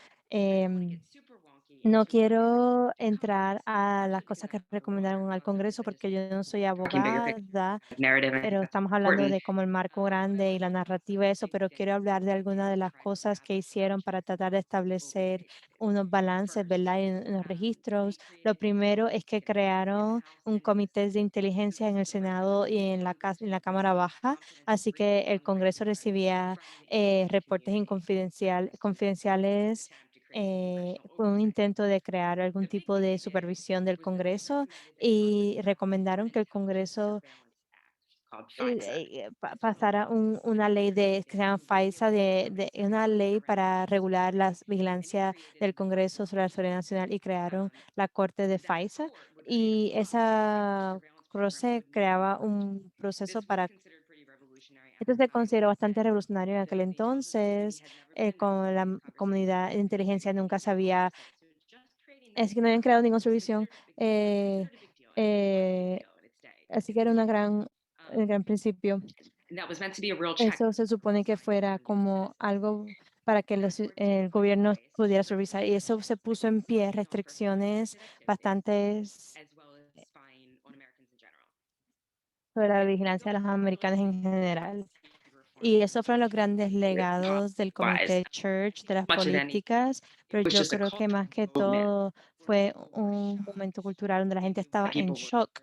No quiero entrar a las cosas que recomendaron al Congreso porque yo no soy Talking bigger picture, abogada, narrative, pero and estamos hablando important. de como el marco grande y la narrativa, eso, pero quiero hablar de algunas de las cosas que hicieron para tratar de establecer unos balances, ¿verdad? En los registros. Lo primero es que crearon un comité de inteligencia en el Senado y en en la Cámara Baja, así que el Congreso recibía reportes confidenciales. Fue un intento de crear algún tipo de supervisión del Congreso y recomendaron que el Congreso Called FISA. pasara una ley que se llama FISA, una ley para regular la vigilancia del Congreso sobre la soberanía nacional y crearon la Corte de FISA. Y esa se creaba un proceso para. Esto se consideró bastante revolucionario en aquel entonces, con la comunidad de inteligencia nunca se había, es que no habían creado ninguna solución. eh, eh, Así que era un gran principio. And that was meant to be a real check. Eso se supone que fuera como algo para que el gobierno pudiera supervisar y eso se puso en pie, restricciones bastantes As well as spying on Americans in general. sobre la vigilancia de los americanos en general. Y esos fueron los grandes legados del Wise, Comité Church, de las much of any, políticas, pero it was yo just a creo que cultural más que movement. todo fue un momento cultural donde la gente estaba en People were shock.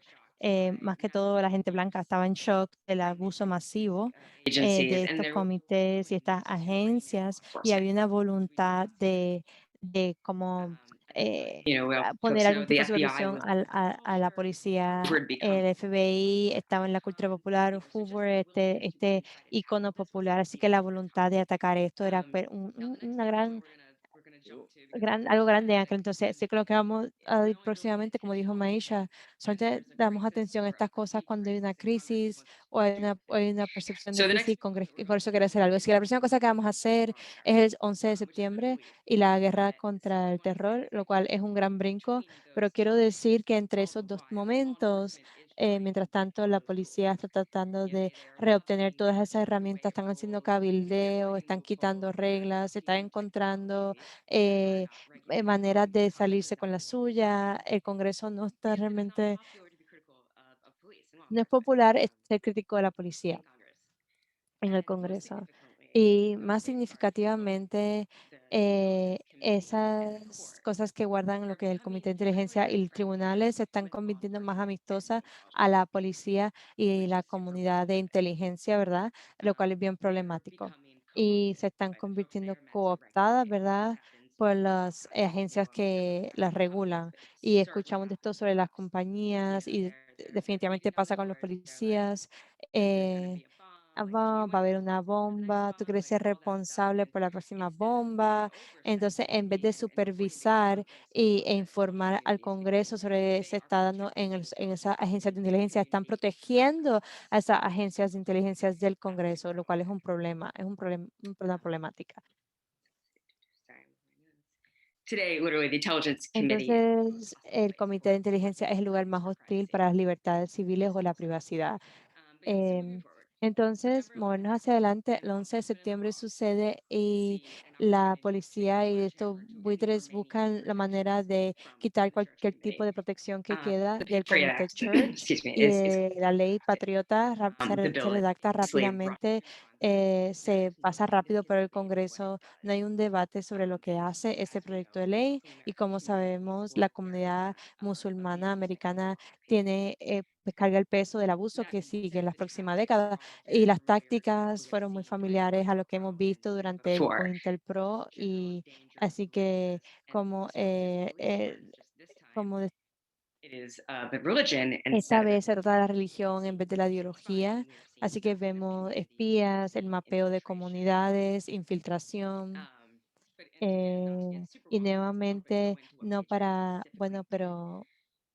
Más que todo la gente blanca estaba en shock del abuso masivo de agencies, and estos there comités y estas agencias y enforcement. había una voluntad de como poner Folks know algún the tipo de FBI supervisión was a la policía. Hoover had become El FBI estaba en la cultura popular, Hoover, este icono popular, así que la voluntad de atacar esto era una algo grande en aquel entonces. Así que lo que vamos a ir próximamente, como dijo Maisha, solamente damos atención a estas cosas cuando hay una crisis o hay una percepción de So the crisis next y el Congreso quiere hacer algo. Así que la próxima cosa que vamos a hacer es el 11 de septiembre y la guerra contra el terror, lo cual es un gran brinco, pero quiero decir que entre esos dos momentos, mientras tanto, la policía está tratando de reobtener todas esas herramientas, están haciendo cabildeo, están quitando reglas, están encontrando eh, maneras de salirse con la suya. El Congreso no está realmente, no es popular ser crítico de la policía en el Congreso. Y más significativamente, esas cosas que guardan lo que es el Comité de Inteligencia y los tribunales se están convirtiendo más amistosas a la policía y la comunidad de inteligencia, ¿verdad? Lo cual es bien problemático. Y se están convirtiendo cooptadas, ¿verdad? Por las agencias que las regulan. Y escuchamos de esto sobre las compañías y definitivamente pasa con los policías. Va a haber una bomba, tú quieres ser responsable por la próxima bomba. Entonces, en vez de supervisar e informar al Congreso sobre se está dando en esas agencias de inteligencia, están protegiendo a esas agencias de inteligencia del Congreso, lo cual es un problema, una problemática. today, literally, the Intelligence Committee Entonces, el Comité de Inteligencia es el lugar más hostil para las libertades civiles o la privacidad. Em, entonces, movernos hacia adelante, el 11 de septiembre sucede y la policía y estos buitres buscan la manera de quitar cualquier tipo de protección que queda the del Patriot Comité Act, Church excuse me, y is de la ley patriota. the Se bill is redacta slave rápidamente, se pasa rápido por el Congreso. No hay un debate sobre lo que hace ese proyecto de ley y como sabemos, la comunidad musulmana americana tiene, pues, carga el peso del abuso que sigue en las próximas décadas y las tácticas fueron muy familiares a lo que hemos visto durante el for. COINTELPRO y así que como, como It is the religion esta instead of vez se trata de la religión en vez de la ideología, así que vemos espías, el mapeo de comunidades, infiltración. Y nuevamente, no para, bueno, pero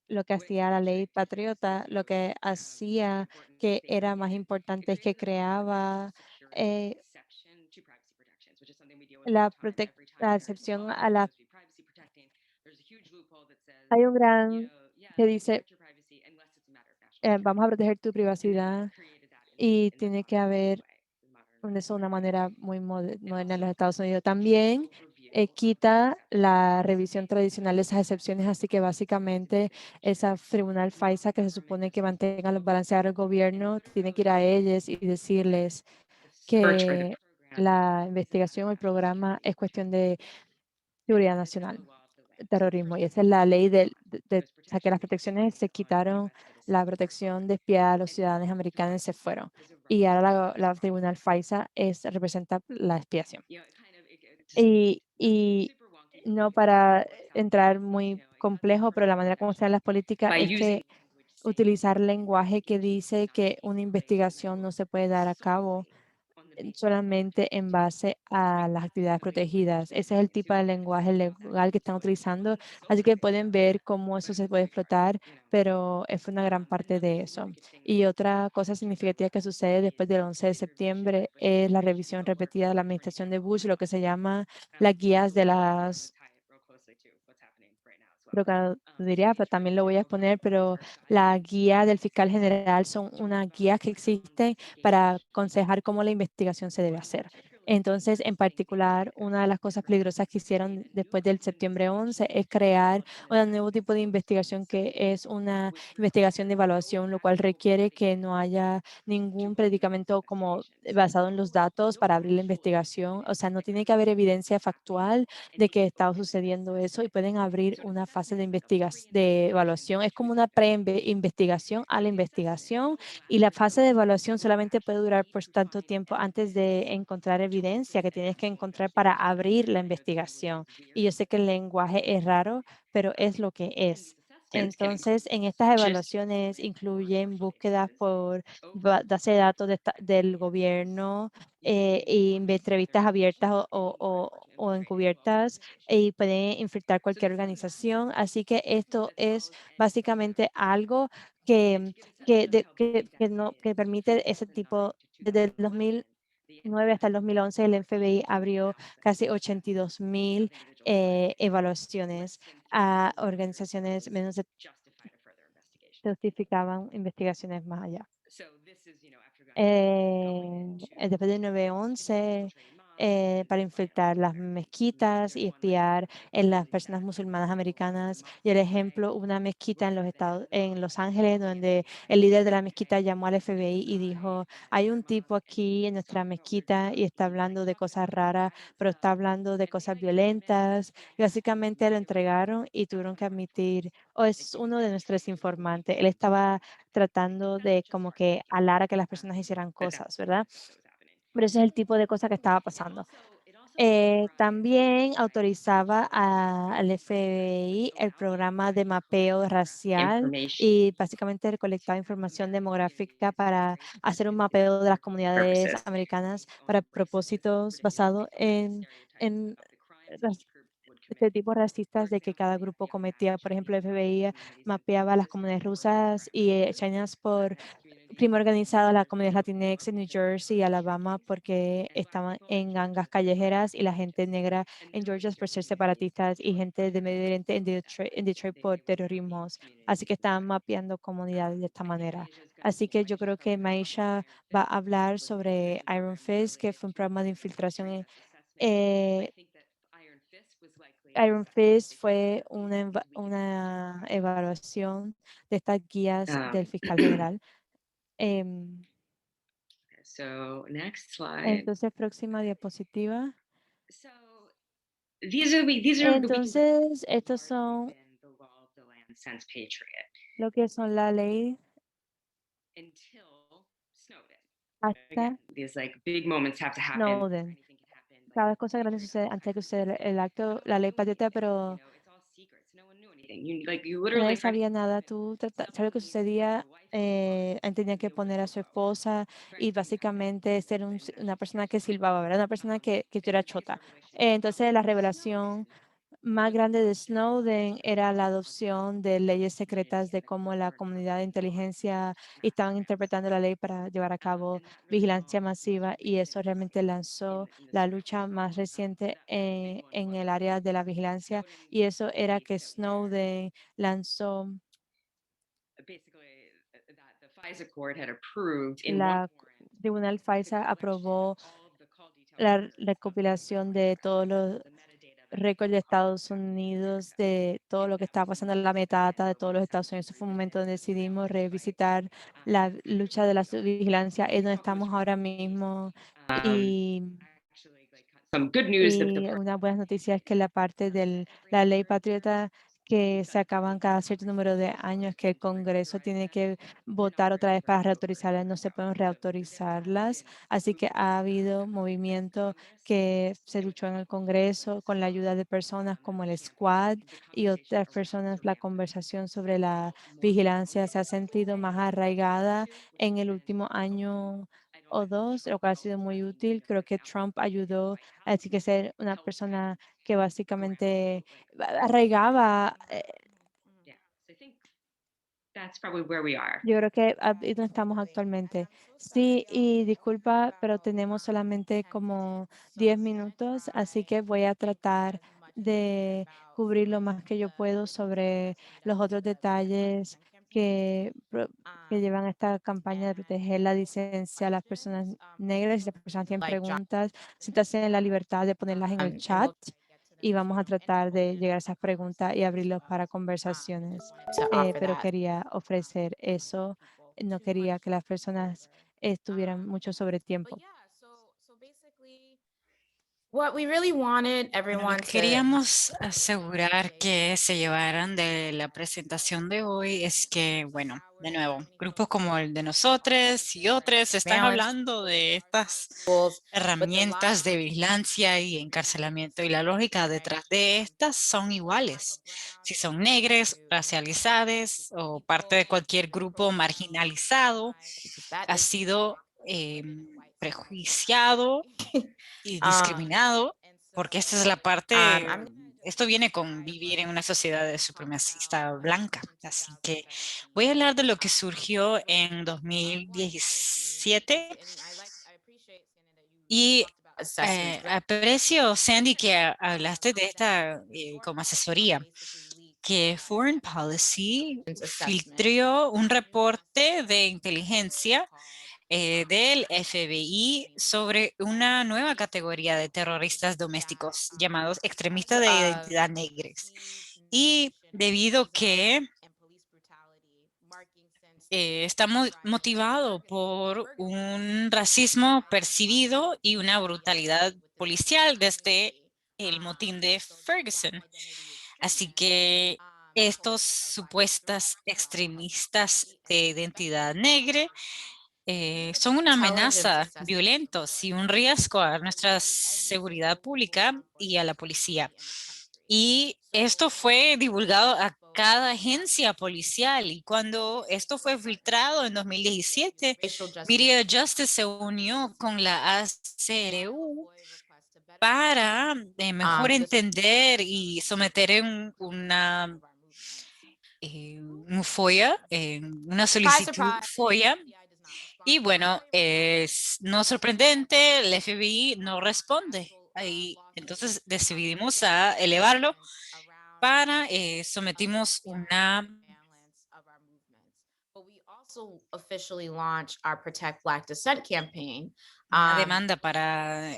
lo que hacía la ley patriota, lo que hacía que era más importante es que creaba eh, la excepción a la. Hay un gran que dice, vamos a proteger tu privacidad y tiene que haber una manera muy moderna en los Estados Unidos también. quita la revisión tradicional de esas excepciones, así que básicamente esa tribunal FISA que se supone que mantenga los balancear el gobierno, tiene que ir a ellos y decirles que la investigación o el programa es cuestión de seguridad nacional, terrorismo, y esa es la ley o sea, que las protecciones se quitaron, la protección de espiar a los ciudadanos americanos se fueron, y ahora la tribunal FISA representa la expiación. Y no para entrar muy complejo, pero la manera como se dan las políticas es que utilizar lenguaje que dice que una investigación no se puede dar a cabo solamente en base a las actividades protegidas. Ese es el tipo de lenguaje legal que están utilizando. Así que pueden ver cómo eso se puede explotar, pero fue una gran parte de eso. Y otra cosa significativa que sucede después del 11 de septiembre es la revisión repetida de la administración de Bush, lo que se llama las guías de las creo que lo diría, pero también lo voy a exponer, pero la guía del fiscal general son unas guías que existen para aconsejar cómo la investigación se debe hacer. Entonces, en particular, una de las cosas peligrosas que hicieron después del septiembre 11 es crear un nuevo tipo de investigación que es una investigación de evaluación, lo cual requiere que no haya ningún predicamento como basado en los datos para abrir la investigación. O sea, no tiene que haber evidencia factual de que estaba sucediendo eso y pueden abrir una fase de investigación, de evaluación. Es como una pre-investigación a la investigación y la fase de evaluación solamente puede durar por tanto tiempo antes de encontrar evidencia que tienes que encontrar para abrir la investigación. Y yo sé que el lenguaje es raro, pero es lo que es. Entonces, en estas evaluaciones incluyen búsquedas por base de datos del gobierno, y entrevistas abiertas o encubiertas, y pueden infiltrar cualquier organización. Así que esto es básicamente algo que permite ese tipo, desde el 2009 hasta el 2011, el FBI abrió casi 82,000 evaluaciones a organizaciones menos de justificaban investigaciones más allá. Después del 9/11, para infiltrar las mezquitas y espiar en las personas musulmanas americanas. Y el ejemplo, una mezquita en Los Ángeles, donde el líder de la mezquita llamó al FBI y dijo, hay un tipo aquí en nuestra mezquita y está hablando de cosas raras, pero está hablando de cosas violentas. Y básicamente lo entregaron y tuvieron que admitir, es uno de nuestros informantes. Él estaba tratando de como que alar a que las personas hicieran cosas, ¿verdad? Pero ese es el tipo de cosa que estaba pasando. También autorizaba al FBI el programa de mapeo racial y básicamente recolectaba información demográfica para hacer un mapeo de las comunidades americanas para propósitos basados en estereotipos racistas de que cada grupo cometía. Por ejemplo, el FBI mapeaba las comunidades rusas y chinas por crimen organizado, la comunidad Latinx en New Jersey y Alabama porque estaban en gangas callejeras, y la gente negra en Georgia por ser separatistas, y gente de Medio Oriente en Detroit por terrorismos. Así que estaban mapeando comunidades de esta manera. Así que yo creo que Maisha va a hablar sobre Iron Fist, que fue un programa de infiltración. eh, Iron Fist fue una evaluación de estas guías del fiscal general. Em, entonces, próxima diapositiva. Entonces, estos son lo que son la ley hasta Snowden. Cada cosa grande sucede antes de que suceda el acto, la ley patriota, pero nadie sabía nada. ¿Sabes lo que sucedía? Él tenía que poner a su esposa y básicamente ser una persona que silbaba, ¿verdad? Una persona que era chota. Entonces, la revelación más grande de Snowden era la adopción de leyes secretas de cómo la comunidad de inteligencia estaban interpretando la ley para llevar a cabo vigilancia masiva, y eso realmente lanzó la lucha más reciente en el área de la vigilancia, y eso era que Snowden lanzó la Tribunal FISA aprobó la recopilación de todos los récord de Estados Unidos, de todo lo que estaba pasando en la metata de todos los Estados Unidos. Fue un momento donde decidimos revisitar la lucha de la vigilancia y donde estamos ahora mismo. Some good news that the Y una buena noticia es que la parte de la ley patriota que se acaban cada cierto número de años, que el Congreso tiene que votar otra vez para reautorizarlas, no se pueden reautorizarlas. Así que ha habido movimiento que se luchó en el Congreso con la ayuda de personas como el Squad y otras personas. La conversación sobre la vigilancia se ha sentido más arraigada en el último año o dos, lo cual ha sido muy útil. Creo que Trump ayudó así que ser una persona que básicamente arraigaba, yeah. So I think that's probably where we are. yo creo que ahí donde estamos actualmente. Sí, y disculpa, pero tenemos solamente como 10 minutos, así que voy a tratar de cubrir lo más que yo puedo sobre los otros detalles que llevan a esta campaña de proteger la disidencia a las personas negras. Si las personas tienen preguntas, siéntanse en la libertad de ponerlas en el chat y vamos a tratar de llegar a esas preguntas y abrirlos para conversaciones. Pero quería ofrecer eso. No quería que las personas estuvieran mucho sobre tiempo. What we really wanted Bueno, lo everyone que to queríamos asegurar que se llevaran de la presentación de hoy es que, bueno, de nuevo, grupos como el de nosotros y otros están balance hablando de estas tools, herramientas de vigilancia y encarcelamiento, y la lógica detrás de estas son iguales. Si son negros, racializados o parte de cualquier grupo marginalizado, ha sido prejuiciado y discriminado, porque esta es la parte, esto viene con vivir en una sociedad de supremacista blanca. Así que voy a hablar de lo que surgió en 2017 y aprecio, Sandy, que hablaste de esta como asesoría, que Foreign Policy filtró un reporte de inteligencia del FBI sobre una nueva categoría de terroristas domésticos llamados extremistas de identidad negras. Y debido que está motivado por un racismo percibido y una brutalidad policial desde el motín de Ferguson. Así que estos supuestas extremistas de identidad negra son una amenaza violentos y un riesgo a nuestra seguridad pública y a la policía. Y esto fue divulgado a cada agencia policial, y cuando esto fue filtrado en 2017, Media Justice se unió con la ACLU para mejor entender y someter en un FOIA, una solicitud FOIA. Y bueno, es no sorprendente, el FBI no responde. Ahí, entonces decidimos a elevarlo para sometimos una demanda para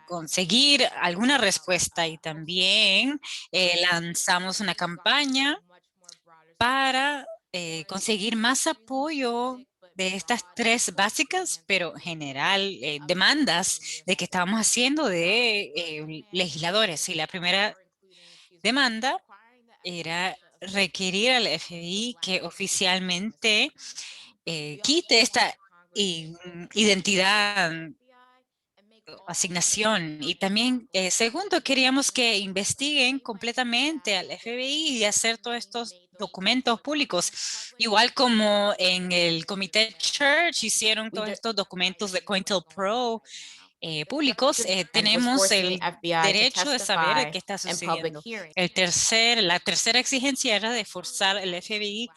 conseguir alguna respuesta, y también lanzamos una campaña para conseguir más apoyo de estas tres básicas, pero general, demandas de que estábamos haciendo de legisladores. Y la primera demanda era requerir al FBI que oficialmente quite esta identidad, asignación. Y también, segundo, queríamos que investiguen completamente al FBI y hacer todos estos documentos públicos, igual como en el Comité Church hicieron todos estos documentos de COINTELPRO públicos. Tenemos el derecho de saber de qué está sucediendo. La tercera exigencia era de forzar al FBI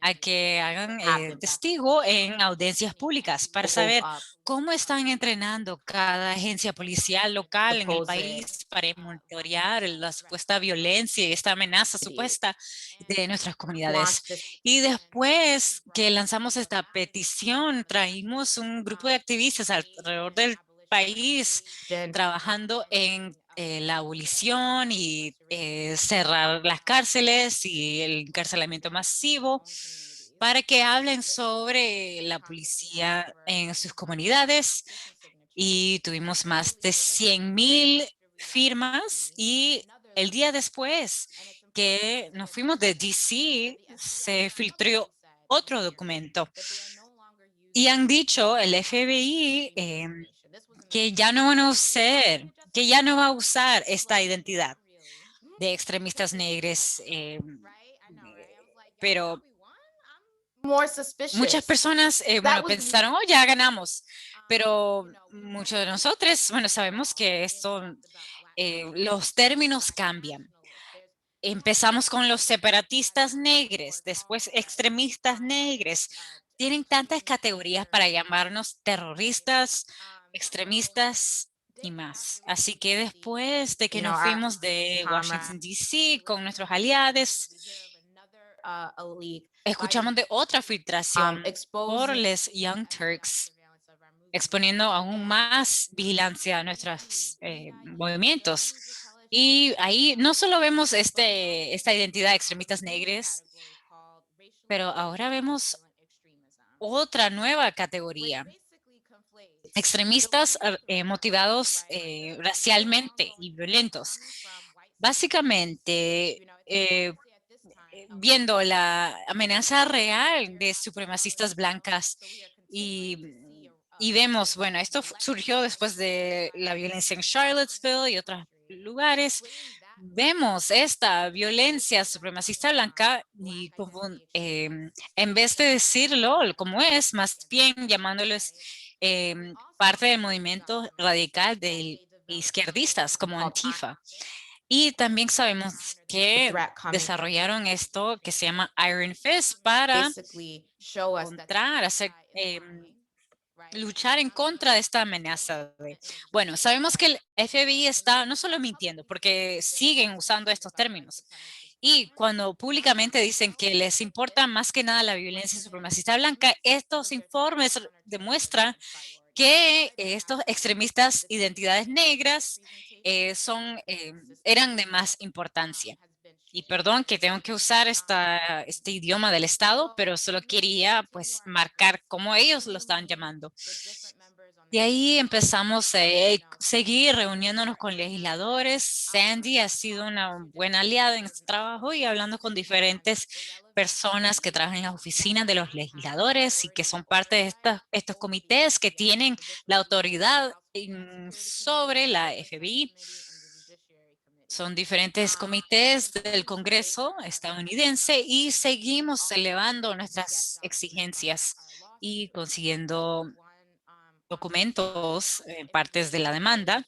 a que hagan testigo en audiencias públicas para saber cómo están entrenando cada agencia policial local en el país para monitorear la supuesta violencia y esta amenaza supuesta de nuestras comunidades. Y después que lanzamos esta petición, traímos un grupo de activistas alrededor del país trabajando en la abolición y cerrar las cárceles y el encarcelamiento masivo, para que hablen sobre la policía en sus comunidades. Y tuvimos más de 100,000 firmas, y el día después que nos fuimos de DC, se filtró otro documento. Y han dicho, el FBI, que ya no van a usar, que ya no va a usar esta identidad de extremistas negros, pero More muchas suspicious. personas, That was- pensaron, oh, ya ganamos, pero muchos de nosotros, sabemos que esto, los términos cambian. Empezamos con los separatistas negros, después extremistas negros. Tienen tantas categorías para llamarnos terroristas, extremistas y más. Así que después de que You know, nos our fuimos de comrades- Washington, D.C. con nuestros aliados, a leak escuchamos de otra filtración por exposing los Young Turks, exponiendo aún más vigilancia a nuestros movimientos. Y ahí no solo vemos esta identidad de extremistas negros, pero ahora vemos otra nueva categoría. Extremistas motivados racialmente y violentos. Básicamente, viendo la amenaza real de supremacistas blancas, y vemos, bueno, esto surgió después de la violencia en Charlottesville y otros lugares. Vemos esta violencia supremacista blanca y como, en vez de decirlo como es, más bien llamándoles parte del movimiento radical de izquierdistas como Antifa. Y también sabemos que desarrollaron esto que se llama Iron Fist para basically show us that luchar en contra de esta amenaza. Bueno, sabemos que el FBI está no solo mintiendo, porque siguen usando estos términos. Y cuando públicamente dicen que les importa más que nada la violencia supremacista blanca, estos informes demuestran que estos extremistas identidades negras eran de más importancia. Y perdón que tengo que usar este idioma del Estado, pero solo quería pues marcar cómo ellos lo estaban llamando. De ahí empezamos a seguir reuniéndonos con legisladores. Sandy ha sido una buena aliada en este trabajo y hablando con diferentes personas que trabajan en las oficinas de los legisladores y que son parte de estos comités que tienen la autoridad sobre la FBI. Son diferentes comités del Congreso estadounidense y seguimos elevando nuestras exigencias y consiguiendo documentos, partes de la demanda.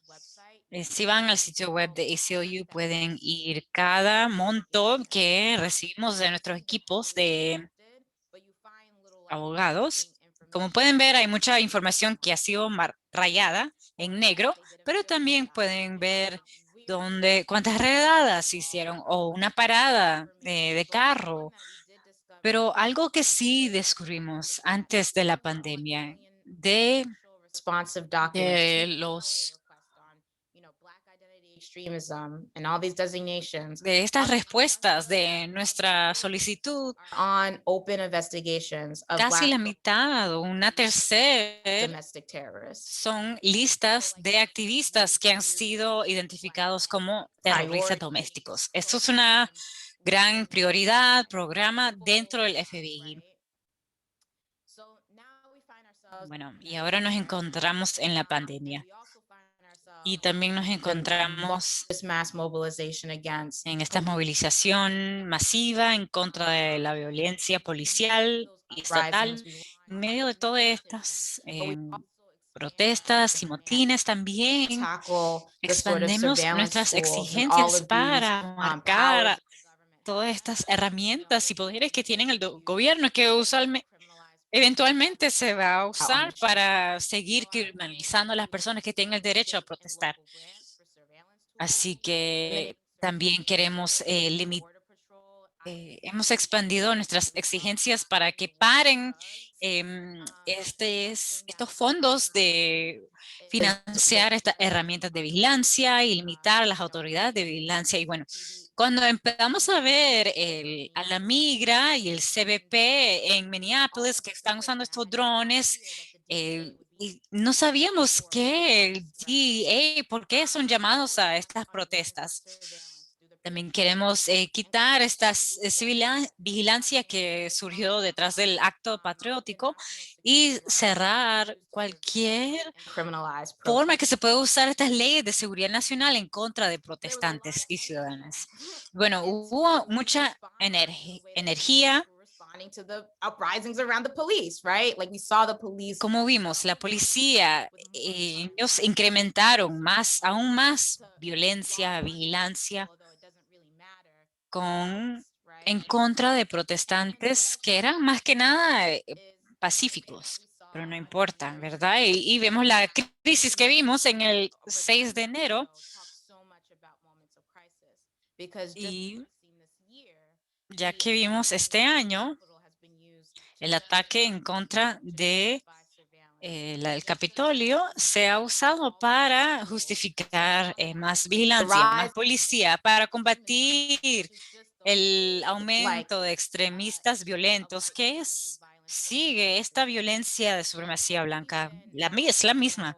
Si van al sitio web de ACLU pueden ir cada monto que recibimos de nuestros equipos de abogados. Como pueden ver, hay mucha información que ha sido rayada en negro, pero también pueden ver cuántas redadas hicieron o una parada de carro. Pero algo que sí descubrimos antes de la pandemia de responsive documents los extremism and all these designations de estas respuestas de nuestra solicitud, on open investigations of casi la Black mitad o una tercera domestic terrorists. son listas de activistas que han sido identificados como terroristas domésticos. Esto es una gran prioridad, programa dentro del FBI. Bueno, y ahora nos encontramos en la pandemia. Y también nos encontramos en esta movilización masiva en contra de la violencia policial y estatal. En medio de todas estas protestas y motines también expandemos nuestras exigencias para marcar todas estas herramientas y poderes que tienen el gobierno, que eventualmente se va a usar para seguir criminalizando a las personas que tienen el derecho a protestar. Así que también queremos hemos expandido nuestras exigencias para que paren estos fondos de financiar estas herramientas de vigilancia y limitar a las autoridades de vigilancia. Y bueno, cuando empezamos a ver a la Migra y el CBP en Minneapolis que están usando estos drones, y no sabíamos que el DEA, ¿por qué son llamados a estas protestas? También queremos quitar esta vigilancia que surgió detrás del acto patriótico y cerrar cualquier forma que se pueda usar estas leyes de seguridad nacional en contra de protestantes y ciudadanos. Bueno, hubo mucha energía. Como vimos, la policía, ellos incrementaron aún más violencia, vigilancia en contra de protestantes que eran más que nada pacíficos, pero no importa, ¿verdad? Y vemos la crisis que vimos en el 6 de enero. Y ya que vimos este año el ataque en contra de el Capitolio, se ha usado para justificar más vigilancia, más policía, para combatir el aumento de extremistas violentos, que sigue esta violencia de supremacía blanca. Es la misma.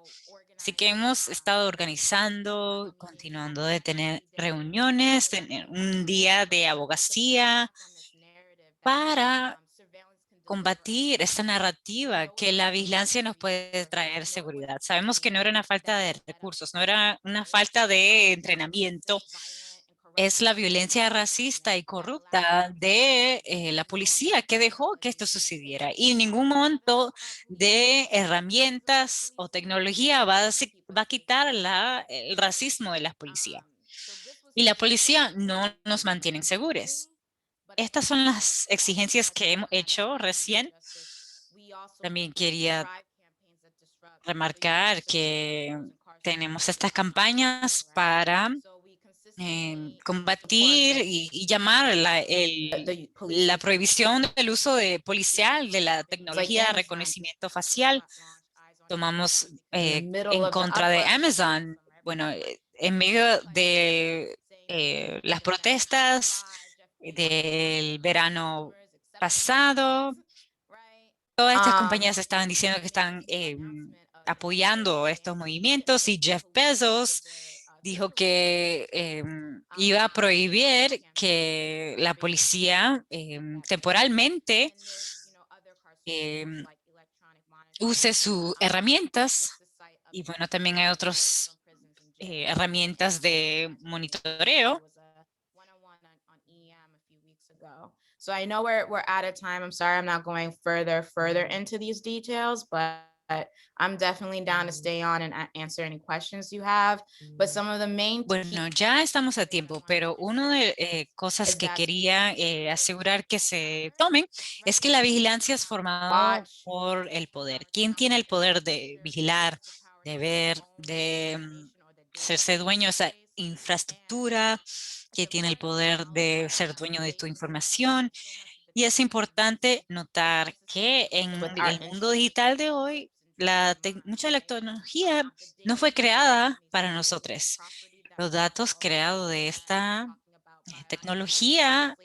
Así que hemos estado organizando, continuando de tener reuniones, tener un día de abogacía para combatir esta narrativa que la vigilancia nos puede traer seguridad. Sabemos que no era una falta de recursos, no era una falta de entrenamiento, es la violencia racista y corrupta de la policía que dejó que esto sucediera. Y ningún monto de herramientas o tecnología va a quitar el racismo de la policía. Y la policía no nos mantiene seguros. Estas son las exigencias que hemos hecho recién. También quería remarcar que tenemos estas campañas para combatir y llamar la prohibición del uso policial de la tecnología de reconocimiento facial. Tomamos en contra de Amazon. Bueno, en medio de las protestas del verano pasado, todas estas compañías estaban diciendo que están apoyando estos movimientos y Jeff Bezos dijo que iba a prohibir que la policía temporalmente use sus herramientas. Y bueno, también hay otras herramientas de monitoreo. So I know we're out of time. I'm sorry I'm not going further into these details, but I'm definitely down to stay on and answer any questions you have. But some of the main... Bueno, ya estamos a tiempo, pero una de cosas que quería asegurar que se tomen es que la vigilancia es formada por el poder. ¿Quién tiene el poder de vigilar, de ver, de serse dueño de esa infraestructura? ¿Quién tiene el poder de ser dueño de tu información? Y es importante notar que en el mundo digital de hoy, mucha de la tecnología no fue creada para nosotros. Los datos creados de esta tecnología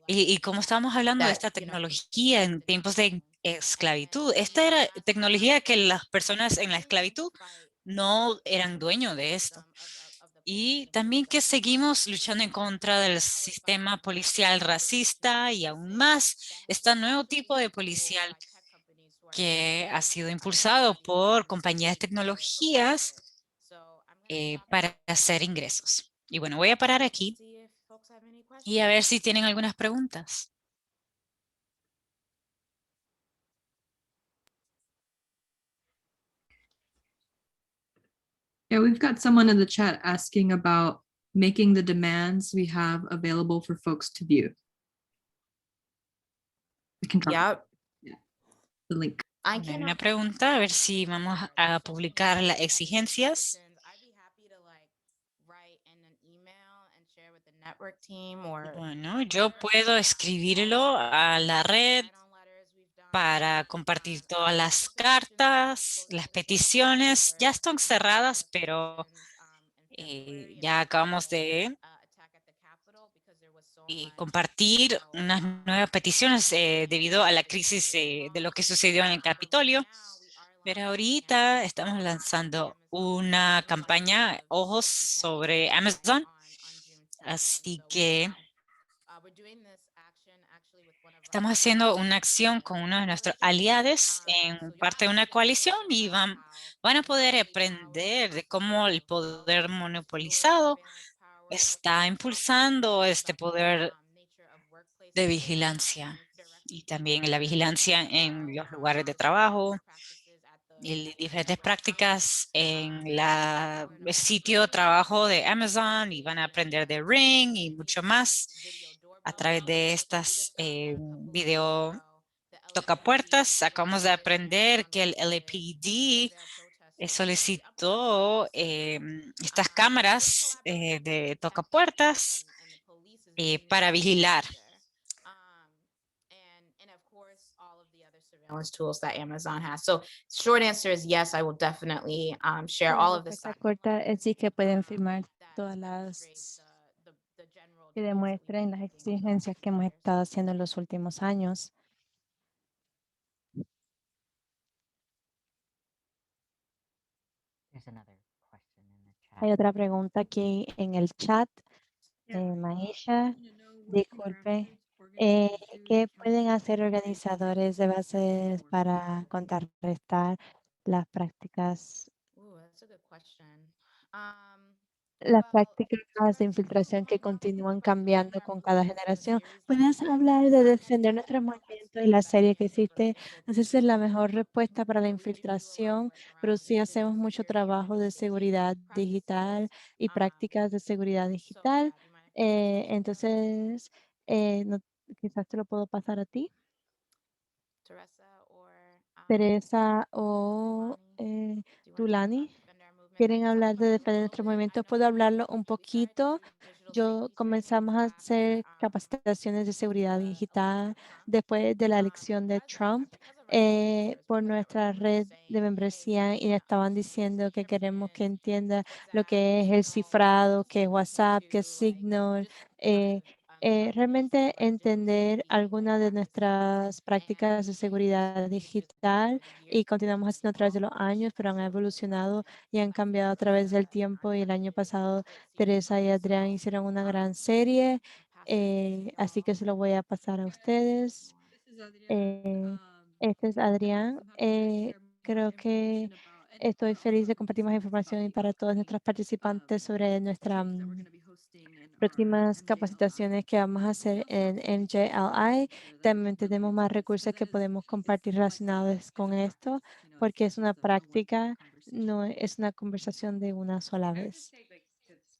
y como estábamos hablando de esta tecnología en tiempos de esclavitud, esta era tecnología que las personas en la esclavitud no eran dueños de esto. Y también que seguimos luchando en contra del sistema policial racista y aún más este nuevo tipo de policial que ha sido impulsado por compañías de tecnologías para hacer ingresos. Y bueno, voy a parar aquí y a ver si tienen algunas preguntas. Yeah, we've got someone in the chat asking about making the demands we have available for folks to view. We can drop the link. Hay una pregunta, a ver si vamos a publicar las exigencias. with the network team or Bueno, yo puedo escribirlo a la red para compartir todas las cartas, las peticiones. Ya están cerradas, pero ya acabamos de compartir unas nuevas peticiones debido a la crisis de lo que sucedió en el Capitolio. Pero ahorita estamos lanzando una campaña, ojos sobre Amazon. Así que estamos haciendo una acción con uno de nuestros aliados en parte de una coalición y van a poder aprender de cómo el poder monopolizado está impulsando este poder de vigilancia y también la vigilancia en los lugares de trabajo y diferentes prácticas en el sitio de trabajo de Amazon y van a aprender de Ring y mucho más a través de estas video tocapuertas. Acabamos de aprender que el LAPD solicitó estas cámaras de tocapuertas para vigilar. Surveillance tools that Amazon has. So short answer is yes, I will definitely share La all of this. respuesta corta es sí que pueden firmar todas las que demuestren las exigencias que hemos estado haciendo en los últimos años. There's another question in the chat. Hay otra pregunta aquí en el chat. Maisha, disculpe. ¿Qué pueden hacer organizadores de bases para contrarrestar las prácticas That's a good question. las prácticas de infiltración que continúan cambiando con cada generación? ¿Puedes hablar de defender nuestros movimientos y la serie que existe? No sé si es la mejor respuesta para la infiltración, pero sí hacemos mucho trabajo de seguridad digital y prácticas de seguridad digital. Entonces, quizás te lo puedo pasar a ti, Teresa o Tulani. ¿Quieren hablar de defender nuestros movimientos? ¿Puedo hablarlo un poquito? Comenzamos a hacer capacitaciones de seguridad digital después de la elección de Trump por nuestra red de membresía y estaban diciendo que queremos que entienda lo que es el cifrado, que es WhatsApp, que es Signal. Realmente entender algunas de nuestras prácticas de seguridad digital y continuamos haciendo a través de los años, pero han evolucionado y han cambiado a través del tiempo. Y el año pasado, Teresa y Adrián hicieron una gran serie, así que se lo voy a pasar a ustedes. Este es Adrián. Creo que estoy feliz de compartir más información y para todos nuestros participantes sobre nuestras próximas capacitaciones que vamos a hacer en NJLI. También tenemos más recursos que podemos compartir relacionados con esto, porque es una práctica, no es una conversación de una sola vez.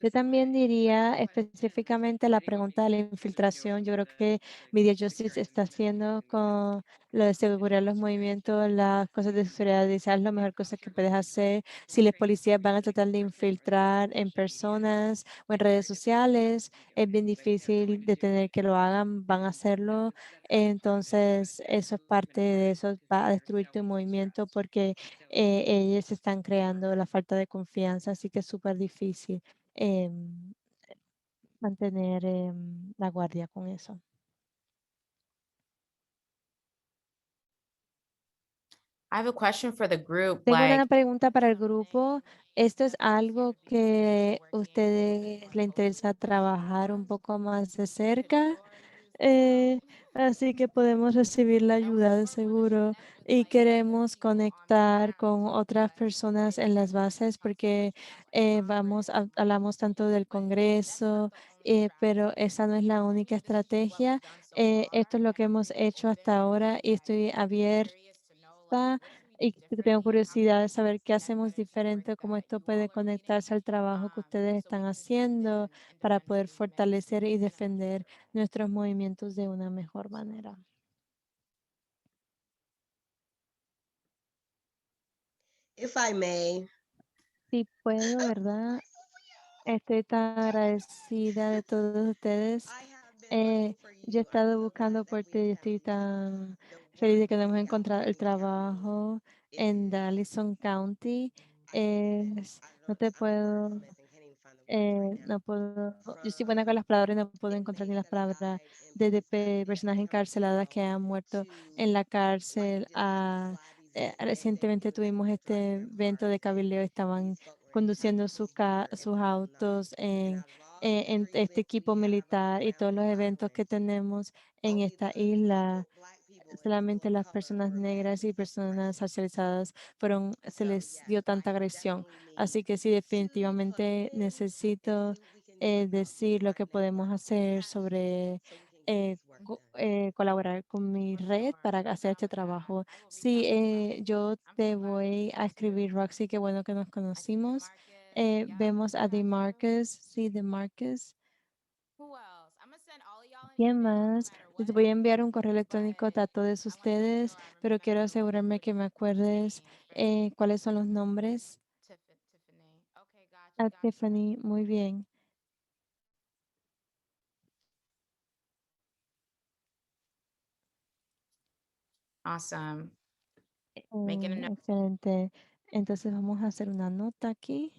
Yo también diría específicamente la pregunta de la infiltración. Yo creo que Media Justice está haciendo con lo de asegurar los movimientos, las cosas de seguridad digital, la mejor cosa que puedes hacer. Si los policías van a tratar de infiltrar en personas o en redes sociales, es bien difícil de tener que lo hagan, van a hacerlo. Entonces, eso es parte de eso, va a destruir tu movimiento porque ellos están creando la falta de confianza, así que es súper difícil mantener la guardia con eso. I have a question for the group. Tengo Like, una pregunta para el grupo. ¿Esto es algo que a ustedes les interesa trabajar un poco más de cerca? Así que podemos recibir la ayuda de seguro y queremos conectar con otras personas en las bases porque hablamos tanto del Congreso, pero esa no es la única estrategia. Esto es lo que hemos hecho hasta ahora y estoy abierta y tengo curiosidad de saber qué hacemos diferente, cómo esto puede conectarse al trabajo que ustedes están haciendo para poder fortalecer y defender nuestros movimientos de una mejor manera. If I may. Si puedo, ¿verdad? Estoy tan agradecida de todos ustedes. Yo he estado buscando por ti y estoy tan feliz de que hemos encontrado el trabajo en Allison County. No te puedo, no puedo, yo soy buena con las palabras y no puedo encontrar ni las palabras desde personas encarceladas que han muerto en la cárcel. Recientemente tuvimos este evento de cabildeo, estaban conduciendo sus autos en este equipo militar y todos los eventos que tenemos en esta isla. Solamente las personas negras y personas racializadas se les dio tanta agresión. Así que sí, definitivamente necesito decir lo que podemos hacer sobre colaborar con mi red para hacer este trabajo. Sí, yo te voy a escribir, Roxy, qué bueno que nos conocimos. Vemos a DeMarcus, sí, DeMarcus. ¿Quién más? Les voy a enviar un correo electrónico a todos ustedes, pero quiero asegurarme que me acuerdes cuáles son los nombres. A Tiffany, muy bien. Awesome. Making a note. Excelente. Entonces vamos a hacer una nota aquí.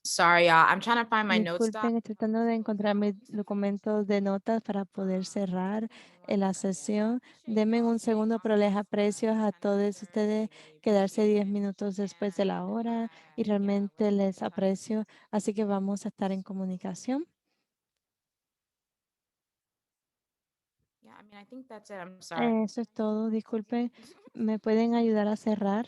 Sorry, y'all. I'm trying to find my notes doc. Disculpen, estoy tratando de encontrar mis documentos de notas para poder cerrar la sesión. Denme un segundo, pero les aprecio a todos ustedes quedarse 10 minutos después de la hora y realmente les aprecio. Así que vamos a estar en comunicación. Yeah, I mean, I think that's it. I'm sorry. Eso es todo. Disculpen, ¿me pueden ayudar a cerrar?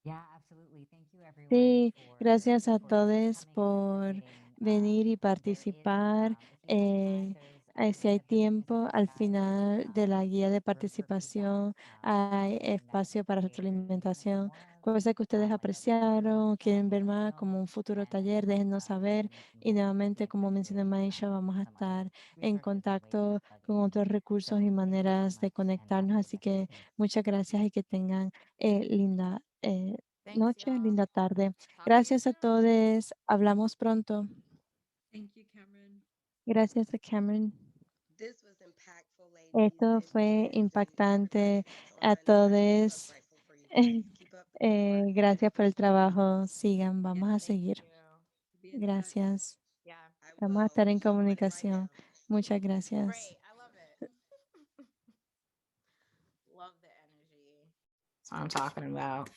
Yeah, absolutely. Thank you, everyone. Sí, for- gracias a for todos coming por and participating. venir y There is, participar. if you have time, there's Si hay at the end of tiempo, this al guide, final de la guía de for feedback, participación hay something that you espacio para appreciated or you wanna see retroalimentación. more of, Cosas que ustedes like a future apreciaron o workshop, quieren ver let us más, know. como un futuro And taller, hopefully, déjennos we saber. can make some Y more nuevamente, como mencioné, connections Maisha, with vamos a some other estar en resources and ways contacto of con plugging in. otros recursos So y thank you so maneras de much, and have a conectarnos. good Así rest of your que day. muchas gracias y que tengan linda Thanks, noche, y'all. linda tarde. Talk to you Gracias a soon. todos. Hablamos pronto. Thank you, Cameron. Gracias a Cameron. Esto fue impactante a todos. Gracias por el trabajo. Sigan, vamos a Thank seguir. you. Be in touch. Gracias. Yeah. Vamos a estar en comunicación. Muchas gracias. Great. I love it. Love the energy. That's what I'm talking about.